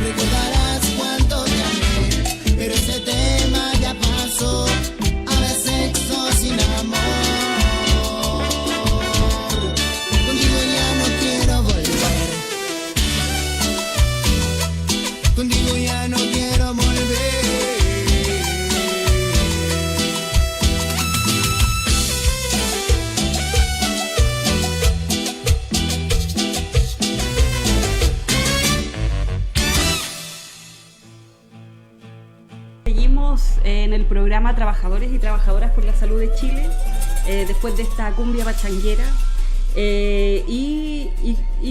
Speaker 6: Recordarás cuánto te amé, pero ese tema ya pasó. Ahora es sexo sin amor. Contigo ya no quiero volver. Contigo ya no quiero volver.
Speaker 2: Seguimos en el programa Trabajadores y Trabajadoras por la Salud de Chile, después de esta cumbia pachanguera. Y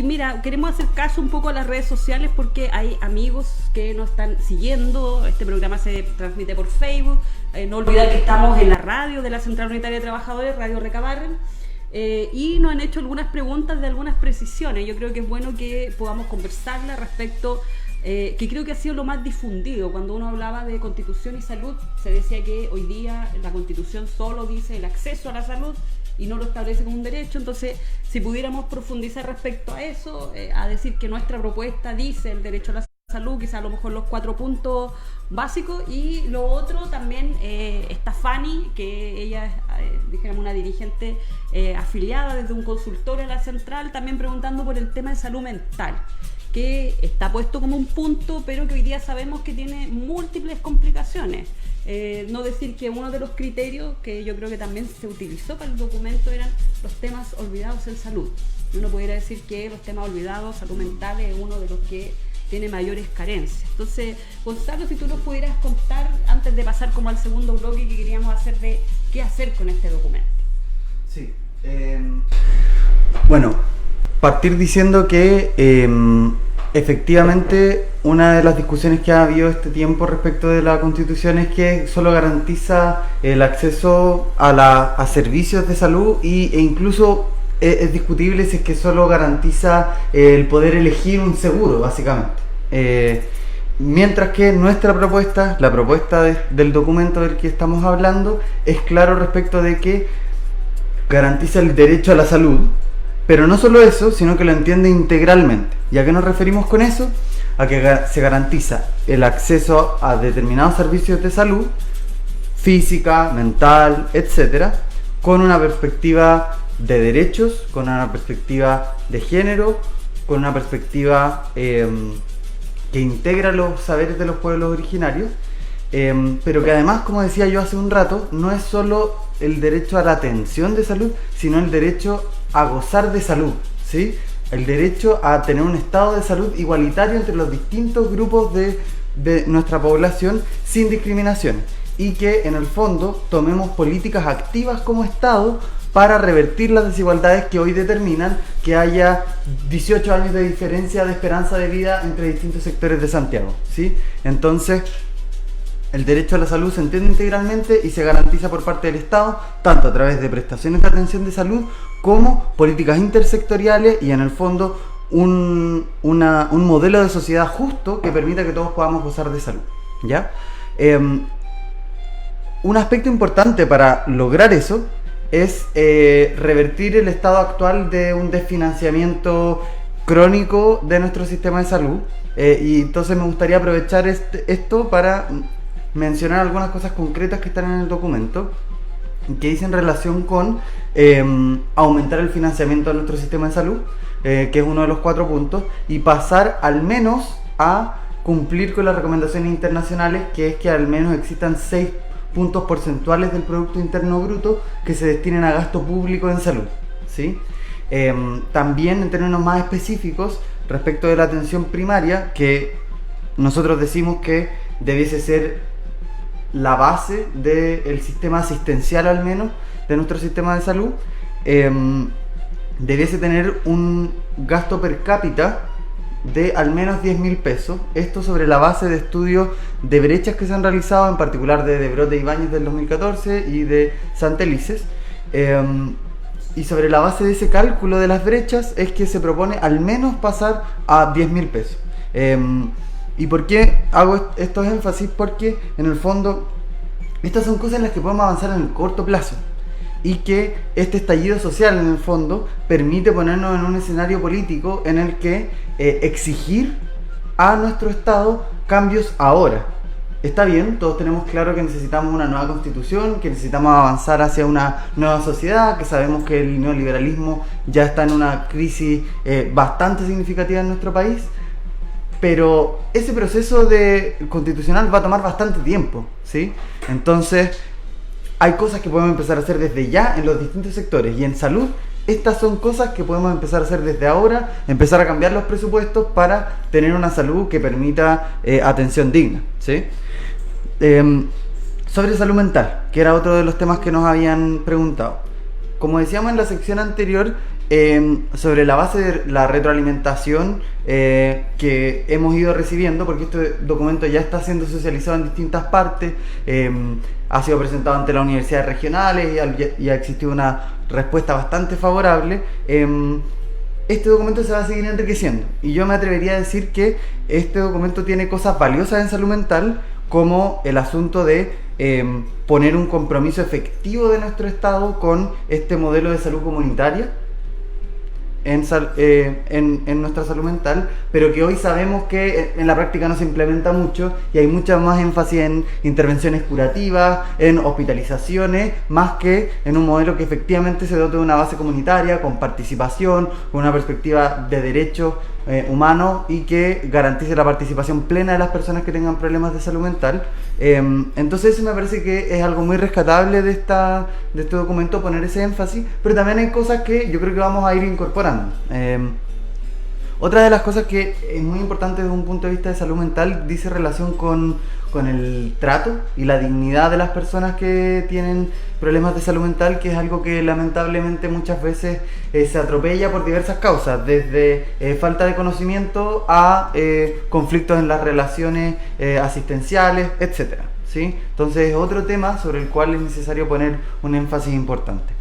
Speaker 2: mira, queremos hacer caso un poco a las redes sociales porque hay amigos que nos están siguiendo. Este programa se transmite por Facebook. No olvidar que estamos en la radio de la Central Unitaria de Trabajadores, Radio Recabarren. Y nos han hecho algunas preguntas de algunas precisiones. Yo creo que es bueno que podamos conversarlas respecto, que creo que ha sido lo más difundido. Cuando uno hablaba de Constitución y salud, se decía que hoy día la Constitución solo dice el acceso a la salud y no lo establece como un derecho. Entonces, si pudiéramos profundizar respecto a eso, a decir que nuestra propuesta dice el derecho a la salud, quizás a lo mejor los 4 puntos básicos. Y lo otro también, está Fanny, que ella es, dijéramos, una dirigente afiliada desde un consultorio a la central, también preguntando por el tema de salud mental, que está puesto como un punto, pero que hoy día sabemos que tiene múltiples complicaciones. No decir que uno de los criterios que yo creo que también se utilizó para el documento eran los temas olvidados en salud. Uno pudiera decir que los temas olvidados, salud mental, es uno de los que tiene mayores carencias. Entonces, Gonzalo, si tú nos pudieras contar, antes de pasar como al segundo bloque que queríamos hacer, de qué hacer con este documento.
Speaker 3: Sí. Bueno, partir diciendo que efectivamente una de las discusiones que ha habido este tiempo respecto de la Constitución es que solo garantiza el acceso a servicios de salud e incluso es discutible si es que solo garantiza el poder elegir un seguro, básicamente. Mientras que nuestra propuesta, la propuesta del documento del que estamos hablando, es claro respecto de que garantiza el derecho a la salud, pero no solo eso, sino que lo entiende integralmente. ¿Y a qué nos referimos con eso? A que se garantiza el acceso a determinados servicios de salud, física, mental, etcétera, con una perspectiva de derechos, con una perspectiva de género, con una perspectiva que integra los saberes de los pueblos originarios, pero que además, como decía yo hace un rato, no es solo el derecho a la atención de salud, sino el derecho a gozar de salud, ¿sí? El derecho a tener un estado de salud igualitario entre los distintos grupos de nuestra población sin discriminación, y que en el fondo tomemos políticas activas como Estado para revertir las desigualdades que hoy determinan que haya 18 años de diferencia de esperanza de vida entre distintos sectores de Santiago, ¿sí? Entonces, el derecho a la salud se entiende integralmente y se garantiza por parte del Estado, tanto a través de prestaciones de atención de salud como políticas intersectoriales y, en el fondo, un modelo de sociedad justo que permita que todos podamos gozar de salud, ¿ya? Un aspecto importante para lograr eso es revertir el estado actual de un desfinanciamiento crónico de nuestro sistema de salud, y entonces me gustaría aprovechar esto para mencionar algunas cosas concretas que están en el documento que dicen relación con aumentar el financiamiento de nuestro sistema de salud, que es uno de los 4 puntos, y pasar al menos a cumplir con las recomendaciones internacionales, que es que al menos existan 6 puntos porcentuales del Producto Interno Bruto que se destinen a gasto público en salud, ¿sí? También en términos más específicos respecto de la atención primaria, que nosotros decimos que debiese ser la base del sistema asistencial, al menos de nuestro sistema de salud, debiese tener un gasto per cápita de al menos 10.000 pesos. Esto sobre la base de estudios de brechas que se han realizado, en particular de Brote Ibáñez del 2014 y de Santelices, y sobre la base de ese cálculo de las brechas es que se propone al menos pasar a 10.000 pesos. ¿Y por qué hago estos énfasis? Porque en el fondo estas son cosas en las que podemos avanzar en el corto plazo, y que este estallido social en el fondo permite ponernos en un escenario político en el que exigir a nuestro Estado cambios ahora. Está bien, todos tenemos claro que necesitamos una nueva constitución, que necesitamos avanzar hacia una nueva sociedad, que sabemos que el neoliberalismo ya está en una crisis bastante significativa en nuestro país, pero ese proceso constitucional va a tomar bastante tiempo, ¿sí? Entonces, hay cosas que podemos empezar a hacer desde ya en los distintos sectores, y en salud estas son cosas que podemos empezar a hacer desde ahora, empezar a cambiar los presupuestos para tener una salud que permita atención digna, ¿sí? Sobre salud mental, que era otro de los temas que nos habían preguntado. Como decíamos en la sección anterior, sobre la base de la retroalimentación que hemos ido recibiendo, porque este documento ya está siendo socializado en distintas partes, ha sido presentado ante las universidades regionales y ha existido una respuesta bastante favorable. Este documento se va a seguir enriqueciendo, y yo me atrevería a decir que este documento tiene cosas valiosas en salud mental, como el asunto de poner un compromiso efectivo de nuestro Estado con este modelo de salud comunitaria en nuestra salud mental, pero que hoy sabemos que en la práctica no se implementa mucho, y hay mucha más énfasis en intervenciones curativas, en hospitalizaciones, más que en un modelo que efectivamente se dote de una base comunitaria, con participación, con una perspectiva de derechos humanos, y que garantice la participación plena de las personas que tengan problemas de salud mental. Entonces eso me parece que es algo muy rescatable de este documento, poner ese énfasis, pero también hay cosas que yo creo que vamos a ir incorporando. Otra de las cosas que es muy importante desde un punto de vista de salud mental dice relación con el trato y la dignidad de las personas que tienen problemas de salud mental, que es algo que lamentablemente muchas veces se atropella por diversas causas, desde falta de conocimiento a conflictos en las relaciones asistenciales, etcétera, ¿sí? Entonces es otro tema sobre el cual es necesario poner un énfasis importante.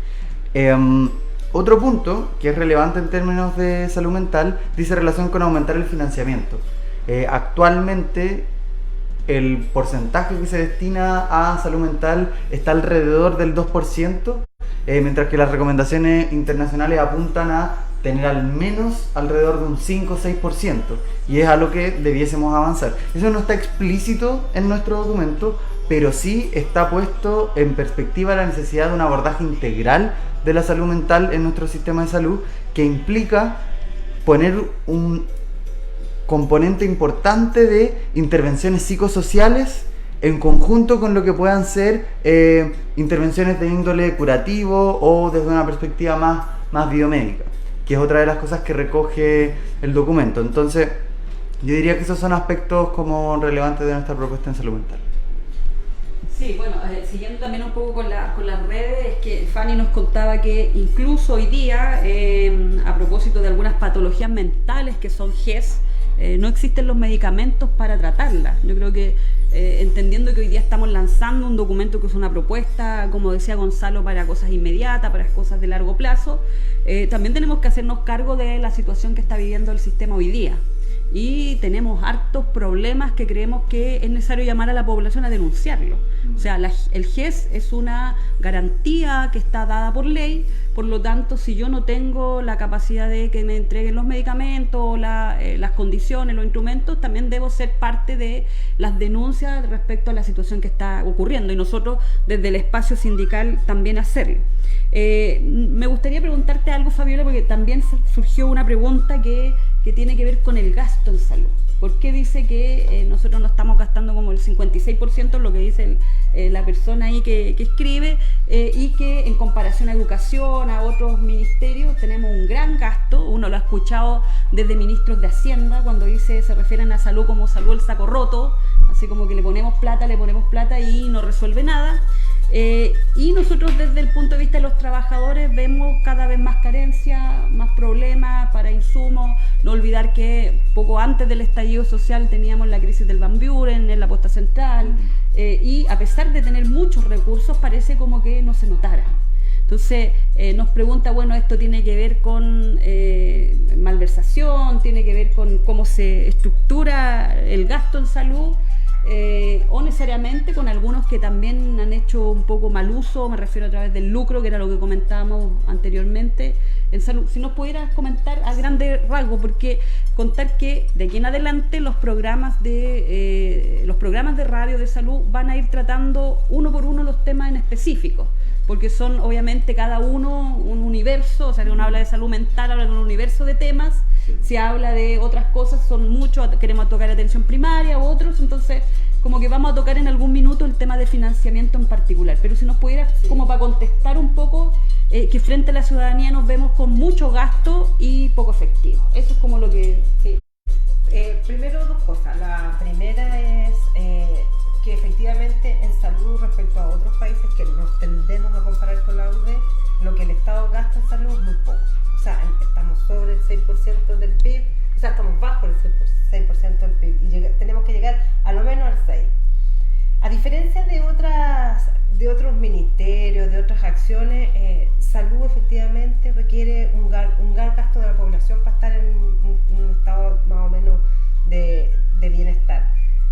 Speaker 3: Otro punto que es relevante en términos de salud mental dice relación con aumentar el financiamiento. Actualmente el porcentaje que se destina a salud mental está alrededor del 2%, mientras que las recomendaciones internacionales apuntan a tener al menos alrededor de un 5 o 6%, y es a lo que debiésemos avanzar. Eso no está explícito en nuestro documento, pero sí está puesto en perspectiva la necesidad de un abordaje integral de la salud mental en nuestro sistema de salud, que implica poner un componente importante de intervenciones psicosociales en conjunto con lo que puedan ser intervenciones de índole curativo o desde una perspectiva más biomédica, que es otra de las cosas que recoge el documento. Entonces, yo diría que esos son aspectos como relevantes de nuestra propuesta en salud mental.
Speaker 2: Sí, bueno, siguiendo también un poco con las redes, es que Fanny nos contaba que incluso hoy día, a propósito de algunas patologías mentales que son GES, no existen los medicamentos para tratarlas. Yo creo que entendiendo que hoy día estamos lanzando un documento que es una propuesta, como decía Gonzalo, para cosas inmediatas, para cosas de largo plazo, también tenemos que hacernos cargo de la situación que está viviendo el sistema hoy día. Y tenemos hartos problemas que creemos que es necesario llamar a la población a denunciarlo. O sea, el GES es una garantía que está dada por ley, por lo tanto, si yo no tengo la capacidad de que me entreguen los medicamentos, las condiciones, los instrumentos, también debo ser parte de las denuncias respecto a la situación que está ocurriendo, y nosotros desde el espacio sindical también hacerlo. Me gustaría preguntarte algo, Fabiola, porque también surgió una pregunta que tiene que ver con el gasto en salud. ¿Por qué dice que nosotros no estamos gastando como el 56%, lo que dice la persona ahí que escribe, y que en comparación a educación, a otros ministerios, tenemos un gran gasto? Uno lo ha escuchado desde ministros de Hacienda cuando se refieren a salud como salud el saco roto, así como que le ponemos plata y no resuelve nada. Y nosotros desde el punto de vista de los trabajadores vemos cada vez más carencia, más problemas para insumos. No olvidar que poco antes del estallido social teníamos la crisis del Van Buren en la posta central, y a pesar de tener muchos recursos parece como que no se notara. Entonces nos pregunta, bueno, esto tiene que ver con malversación, tiene que ver con cómo se estructura el gasto en salud, o necesariamente con algunos que también han hecho un poco mal uso, me refiero a través del lucro, que era lo que comentábamos anteriormente en salud. Si nos pudieras comentar a grandes rasgos, porque contar que de aquí en adelante los programas de radio de salud van a ir tratando uno por uno los temas en específico, porque son obviamente cada uno un universo. O sea, que uno habla de salud mental, habla de un universo de temas. Si habla de otras cosas, son muchos, queremos tocar atención primaria u otros, entonces como que vamos a tocar en algún minuto el tema de financiamiento en particular. Pero si nos pudieras, como para contestar un poco, que frente a la ciudadanía nos vemos con mucho gasto y poco efectivo. Eso es como lo que...
Speaker 5: Sí. Primero, dos cosas. La primera es que efectivamente en salud, respecto a otros países que nos tendemos a comparar con la UDE, lo que el Estado gasta en salud es muy poco. O sea, estamos sobre el 6% del PIB, o sea, estamos bajo el 6% del PIB, y tenemos que llegar a lo menos al 6%. A diferencia de otros ministerios, de otras acciones, salud efectivamente requiere un gran gasto de la población para estar en un estado más o menos de bienestar.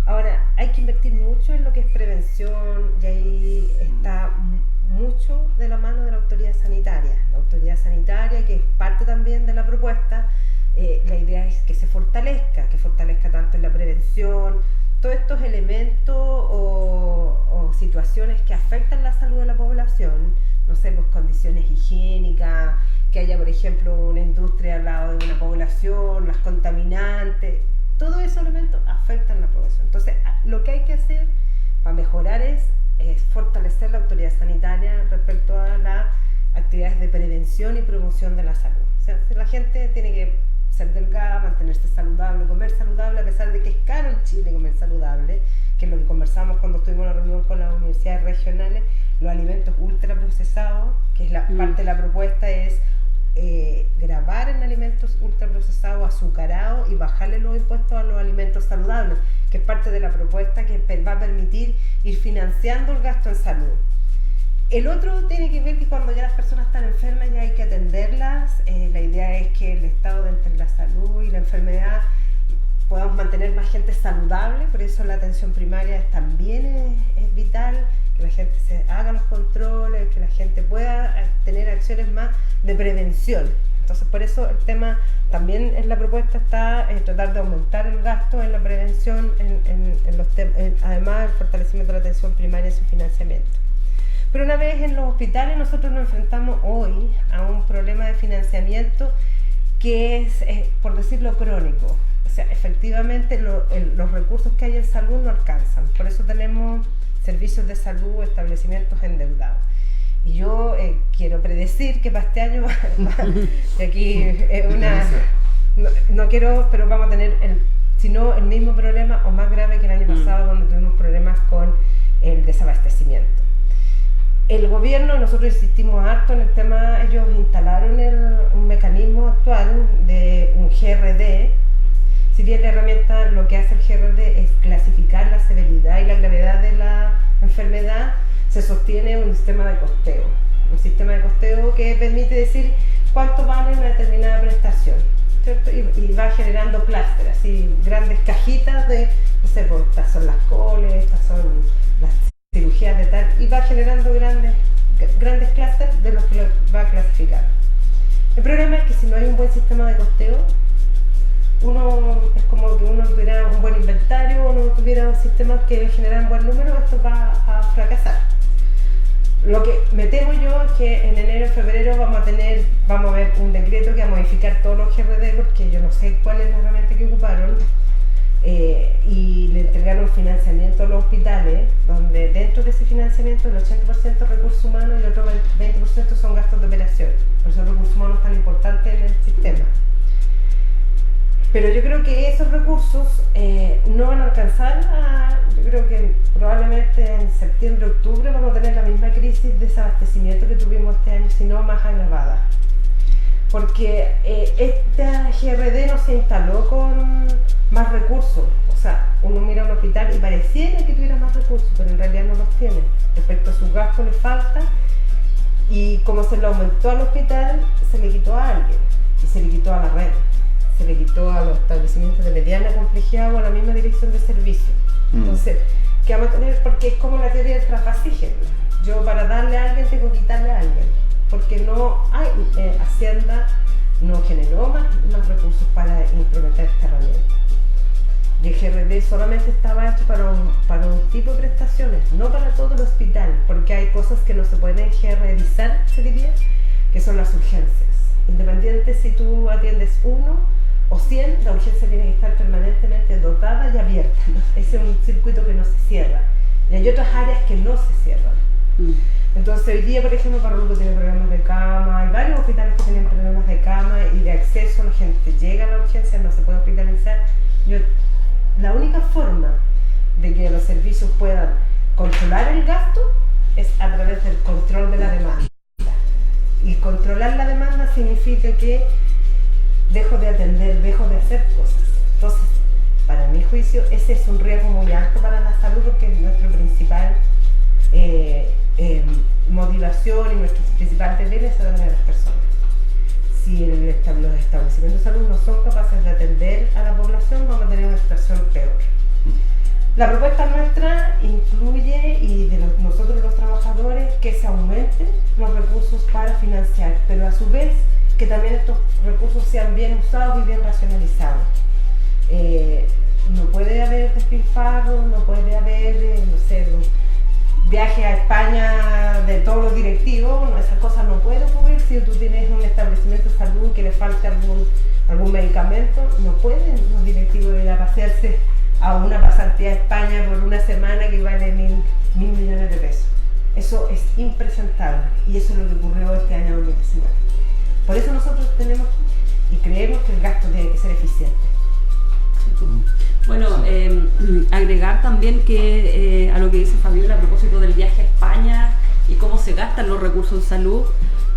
Speaker 5: Ahora, hay que invertir mucho en lo que es prevención, y ahí está mucho de la mano de la autoridad sanitaria. La autoridad sanitaria, que es parte también de la propuesta, la idea es que se fortalezca tanto en la prevención, todos estos elementos o situaciones que afectan la salud de la población, no sé, pues condiciones higiénicas, que haya, por ejemplo, una industria al lado de una población, las contaminantes, todos esos elementos afectan la población. Entonces, lo que hay que hacer para mejorar es fortalecer la autoridad sanitaria respecto a las actividades de prevención y promoción de la salud. O sea, la gente tiene que ser delgada, mantenerse saludable, comer saludable, a pesar de que es caro en Chile comer saludable, que es lo que conversamos cuando estuvimos en la reunión con las universidades regionales. Los alimentos ultraprocesados, que es la parte de la propuesta, es grabar en alimentos ultraprocesados, azucarados, y bajarle los impuestos a los alimentos saludables, que es parte de la propuesta que va a permitir ir financiando el gasto en salud. El otro tiene que ver que cuando ya las personas están enfermas ya hay que atenderlas. La idea es que el estado de entre la salud y la enfermedad podamos mantener más gente saludable, por eso la atención primaria también es vital, que la gente se haga los controles, que la gente pueda tener acciones más de prevención. Entonces, por eso el tema también en la propuesta está tratar de aumentar el gasto en la prevención, además el fortalecimiento de la atención primaria y su financiamiento. Pero una vez en los hospitales, nosotros nos enfrentamos hoy a un problema de financiamiento que es, por decirlo, crónico. O sea, efectivamente los recursos que hay en salud no alcanzan. Por eso tenemos servicios de salud, establecimientos endeudados. Y yo quiero predecir que para este año, y aquí es una... No quiero, pero vamos a tener, si no el mismo problema o más grave que el año pasado, donde tuvimos problemas con el desabastecimiento. El gobierno, nosotros insistimos harto en el tema, ellos instalaron un mecanismo actual de un GRD. Si bien la herramienta, lo que hace el GRD es clasificar la severidad y la gravedad de la enfermedad, se sostiene un sistema de costeo. Un sistema de costeo que permite decir cuánto vale una determinada prestación, ¿cierto? Y va generando clústeres, así grandes cajitas de, no sé, pues, estas son las coles, estas son las cirugías de tal, y va generando grandes clústeres de los que lo va a clasificar. El problema es que si no hay un buen sistema de costeo, es como que uno tuviera un buen inventario o no tuviera sistemas que generan buen número, esto va a fracasar. Lo que me temo yo es que en enero y febrero vamos a ver un decreto que va a modificar todos los GRD, porque yo no sé cuál es la herramienta que ocuparon, y le entregaron financiamiento a los hospitales, donde dentro de ese financiamiento el 80% es recursos humanos y el otro 20% son gastos de operación. Por eso el recurso humano es tan importante en el sistema. Pero yo creo que esos recursos no van a alcanzar yo creo que probablemente en septiembre, octubre vamos a tener la misma crisis de desabastecimiento que tuvimos este año, si no más agravada. Porque esta GRD no se instaló con más recursos. O sea, uno mira un hospital y pareciera que tuviera más recursos, pero en realidad no los tiene. Respecto a sus gastos le falta, y como se le aumentó al hospital, se le quitó a alguien, y se le quitó a la red. Se le quitó a los establecimientos de mediana complejidad o a la misma dirección de servicio. Entonces, ¿qué vamos a tener? Porque es como la teoría del trasvasígeno. Yo para darle a alguien tengo que quitarle a alguien, porque no hay, Hacienda no generó más recursos para implementar esta herramienta. Y el GRD solamente estaba hecho para un tipo de prestaciones, no para todo el hospital, porque hay cosas que no se pueden GRDizar, se diría, que son las urgencias. Independiente si tú atiendes 1 o 100, la urgencia tiene que estar permanentemente dotada y abierta, ¿no? Ese es un circuito que no se cierra. Y hay otras áreas que no se cierran. Entonces hoy día, por ejemplo, Parruco tiene problemas de cama, hay varios hospitales que tienen problemas de cama y de acceso, la gente llega a la urgencia, no se puede hospitalizar. La única forma de que los servicios puedan controlar el gasto es a través del control de la demanda. Y controlar la demanda significa que dejo de atender, dejo de hacer cosas. Entonces, para mi juicio, ese es un riesgo muy alto para la salud, porque es nuestro principal motivación y nuestro principal deber es atender a las personas. Si los establecimientos de salud no son capaces de atender a la población, vamos a tener una situación peor. La propuesta nuestra incluye, y de nosotros los trabajadores, que se aumenten los recursos para financiar, pero a su vez que también estos recursos sean bien usados y bien racionalizados. No puede haber despilfarro, no puede haber, no sé, viaje a España de todos los directivos, esas cosas no pueden ocurrir. Si tú tienes un establecimiento de salud que le falte algún medicamento, no pueden los directivos ir a pasearse a una pasantía a España por una semana que vale mil millones de pesos. Eso es impresentable, y eso es lo que ocurrió este año 2019. Por eso nosotros tenemos y creemos que el gasto tiene que ser eficiente.
Speaker 2: Bueno, agregar también que a lo que dice Fabiola a propósito del viaje a España y cómo se gastan los recursos en salud,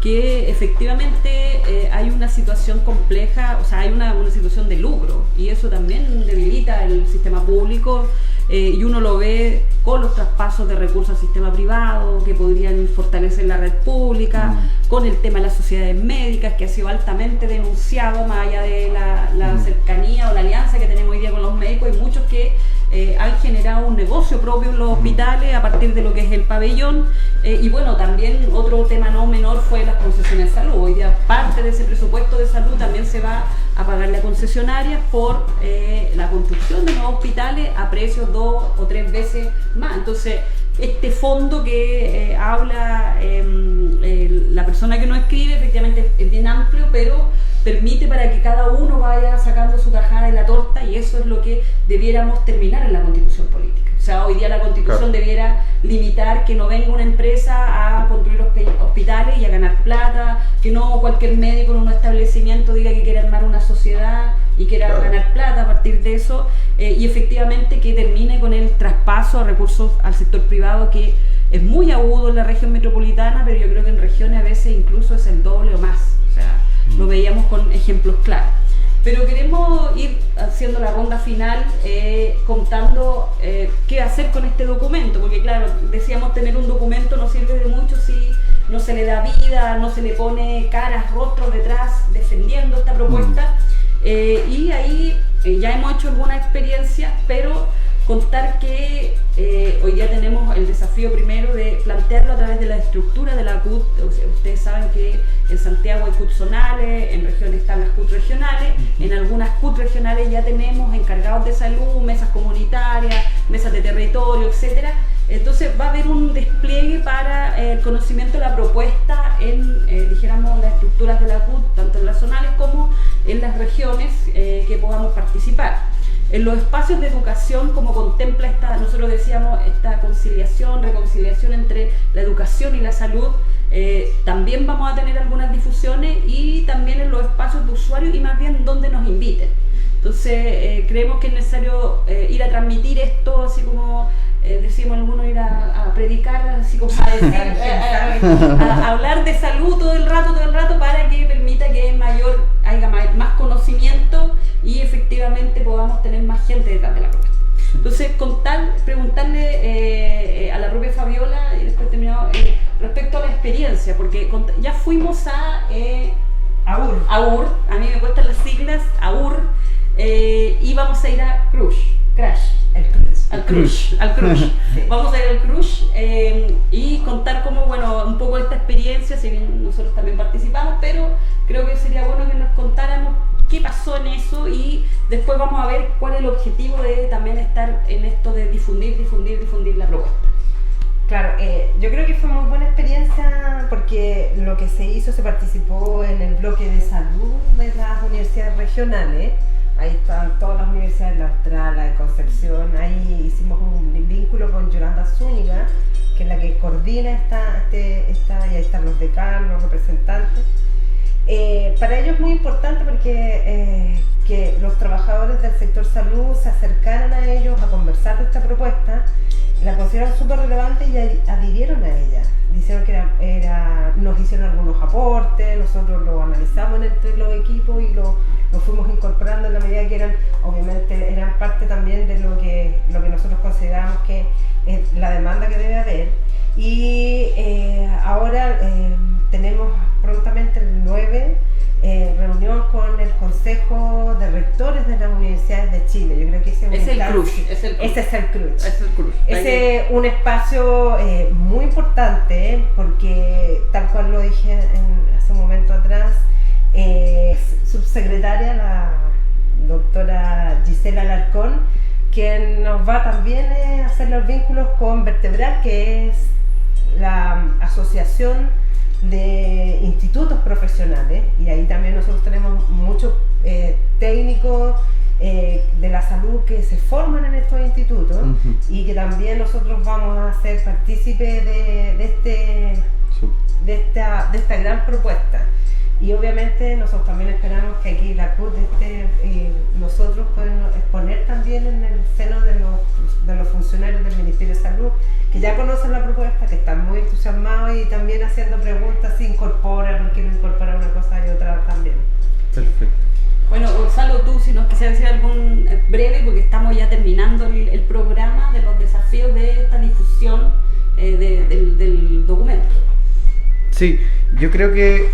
Speaker 2: que efectivamente hay una situación compleja, o sea, hay una situación de lucro, y eso también debilita el sistema público, y uno lo ve con los traspasos de recursos al sistema privado que podrían fortalecer la red pública, con el tema de las sociedades médicas, que ha sido altamente denunciado, más allá de la cercanía o la alianza que tenemos hoy día con los médicos. Hay muchos que han generado un negocio propio en los hospitales a partir de lo que es el pabellón, y bueno, también otro tema no menor fue las concesiones de salud. Hoy día parte de ese presupuesto de salud también se va a pagarle a concesionarias por la construcción de nuevos hospitales a precios 2 o 3 veces más. Entonces, este fondo que habla la persona que nos escribe, efectivamente es bien amplio, pero permite para que cada uno vaya sacando su tajada de la torta, y eso es lo que debiéramos terminar en la Constitución política. O sea, hoy día la Constitución debiera limitar que no venga una empresa a construir hospitales y a ganar plata, que no cualquier médico en un establecimiento diga que quiere armar una sociedad y quiera ganar plata a partir de eso, y efectivamente que termine con el traspaso de recursos al sector privado, que es muy agudo en la región metropolitana, pero yo creo que en regiones a veces incluso es el doble o más. O sea, lo veíamos con ejemplos claros. Pero queremos ir haciendo la ronda final contando qué hacer con este documento, porque claro, decíamos, tener un documento no sirve de mucho si no se le da vida, no se le pone caras, rostros detrás defendiendo esta propuesta. Y ahí ya hemos hecho alguna experiencia, pero contar que hoy día tenemos el desafío primero de plantearlo a través de la estructura de la CUT. Ustedes saben que en Santiago hay CUT zonales, en regiones están las CUT regionales, en algunas CUT regionales ya tenemos encargados de salud, mesas comunitarias, mesas de territorio, etcétera. Entonces va a haber un despliegue para el conocimiento de la propuesta en, dijéramos, las estructuras de la CUT, tanto en las zonales como en las regiones que podamos participar. En los espacios de educación, como contempla nosotros decíamos, esta reconciliación entre la educación y la salud, también vamos a tener algunas difusiones, y también en los espacios de usuarios y más bien donde nos inviten. Entonces creemos que es necesario ir a transmitir esto, así como decimos algunos, ir a predicar, así como a decir, a hablar de salud todo el rato, para que permita que haya más conocimiento y efectivamente podamos tener más gente detrás de la propuesta. Entonces, preguntarle a la propia Fabiola, y después terminado, respecto a la experiencia, porque ya fuimos a AUR, a mí me cuestan las siglas, AUR, y vamos a ir a Al Crush. Sí. Vamos a ir al Crush y contar cómo, bueno, un poco esta experiencia, si bien nosotros también participamos, pero creo que sería bueno que nos contáramos qué pasó en eso, y después vamos a ver cuál es el objetivo de también estar en esto de difundir la propuesta.
Speaker 5: Claro, yo creo que fue muy buena experiencia, porque lo que se participó en el bloque de salud de las universidades regionales. Ahí están todas las universidades de la Austral, la de Concepción. Ahí hicimos un vínculo con Yolanda Zúñiga, que es la que coordina y ahí están los decanos, los representantes. Para ellos es muy importante porque que los trabajadores del sector salud se acercaran a ellos a conversar de esta propuesta, la consideraron súper relevante y adhirieron a ella. Dijeron que nos hicieron algunos aportes, nosotros lo analizamos entre los equipos y lo fuimos incorporando en la medida que eran parte también de lo que nosotros consideramos que es la demanda que debe haber. Y ahora tenemos prontamente el 9 reunión con el Consejo de Rectores de las Universidades de Chile. Yo creo que ese es el Crush. Ese es el Crush. Ese es un espacio muy importante, porque tal cual lo dije hace un momento atrás, subsecretaria, la doctora Gisela Alarcón, quien nos va también a hacer los vínculos con Vertebral, que es la asociación de institutos profesionales, y ahí también nosotros tenemos muchos técnicos de la salud que se forman en estos institutos, y que también nosotros vamos a ser partícipes de esta gran propuesta. Y obviamente nosotros también esperamos que aquí la CUT nosotros podemos exponer también en el seno de los funcionarios del Ministerio de Salud, que ya conocen la propuesta, que están muy entusiasmados y también haciendo preguntas si incorpora, por qué no incorpora una cosa y otra también.
Speaker 3: Perfecto.
Speaker 2: Bueno, Gonzalo, tú si nos quisieras decir algún breve, porque estamos ya terminando el programa de los desafíos de esta difusión del documento.
Speaker 3: Sí, yo creo que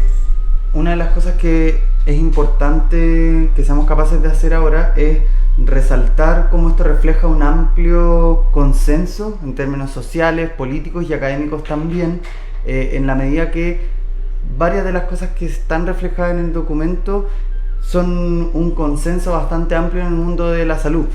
Speaker 3: una de las cosas que es importante que seamos capaces de hacer ahora es resaltar cómo esto refleja un amplio consenso en términos sociales, políticos y académicos también, en la medida que varias de las cosas que están reflejadas en el documento son un consenso bastante amplio en el mundo de la salud.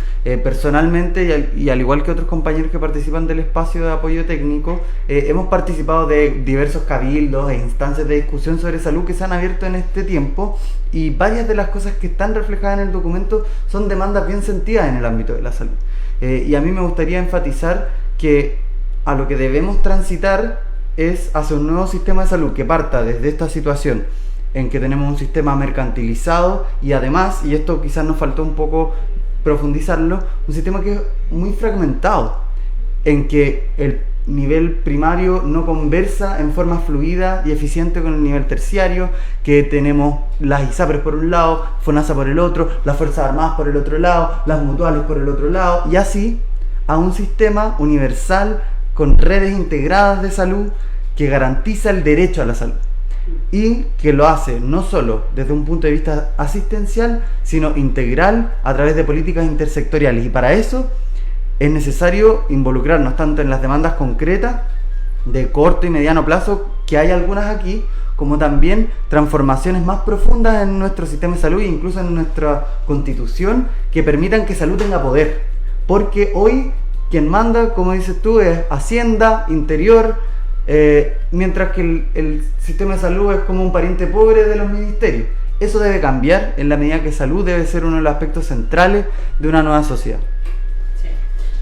Speaker 3: Personalmente, y al igual que otros compañeros que participan del espacio de apoyo técnico, hemos participado de diversos cabildos e instancias de discusión sobre salud que se han abierto en este tiempo, y varias de las cosas que están reflejadas en el documento son demandas bien sentidas en el ámbito de la salud. Y a mí me gustaría enfatizar que a lo que debemos transitar es hacia un nuevo sistema de salud que parta desde esta situación en que tenemos un sistema mercantilizado y además, y esto quizás nos faltó un poco profundizarlo, un sistema que es muy fragmentado, en que el nivel primario no conversa en forma fluida y eficiente con el nivel terciario, que tenemos las ISAPRES por un lado, FONASA por el otro, las Fuerzas Armadas por el otro lado, las mutuales por el otro lado, y así a un sistema universal con redes integradas de salud que garantiza el derecho a la salud. Y que lo hace no solo desde un punto de vista asistencial, sino integral a través de políticas intersectoriales. Y para eso es necesario involucrarnos tanto en las demandas concretas de corto y mediano plazo, que hay algunas aquí, como también transformaciones más profundas en nuestro sistema de salud e incluso en nuestra constitución, que permitan que salud tenga poder. Porque hoy quien manda, como dices tú, es Hacienda, Interior, mientras que el sistema de salud es como un pariente pobre de los ministerios. Eso debe cambiar en la medida que salud debe ser uno de los aspectos centrales de una nueva sociedad.
Speaker 2: Sí.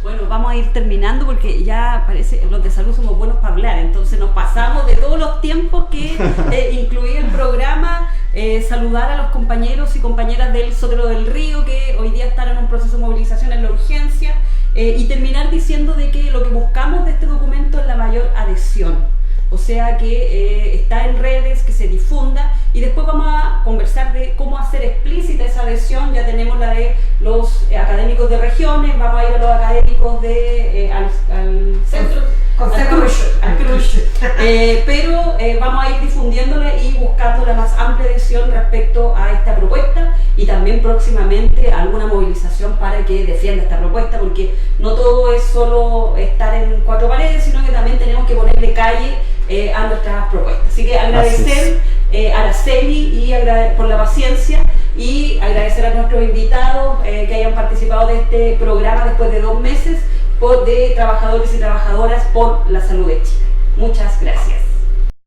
Speaker 2: Bueno, vamos a ir terminando porque ya parece los de salud somos buenos para hablar, entonces nos pasamos de todos los tiempos que incluía el programa. Saludar a los compañeros y compañeras del Sotero del Río que hoy día están en un proceso de movilización en la urgencia. Y terminar diciendo de que lo que buscamos de este documento es la mayor adhesión, o sea que está en redes, que se difunda, y después vamos a conversar de cómo hacer explícita esa adhesión. Ya tenemos la de los académicos de regiones, vamos a ir a los académicos al centro, al CRUSH, pero vamos a ir difundiéndola y buscando la más amplia adhesión respecto a esta propuesta, y también próximamente alguna movilización para que defienda esta propuesta, porque no todo es solo estar en cuatro paredes, sino que también tenemos que ponerle calle a nuestras propuestas. Así que agradecer a Araceli por la paciencia, y agradecer a nuestros invitados que hayan participado de este programa después de 2 meses de trabajadores y trabajadoras por la salud de Chile. Muchas gracias.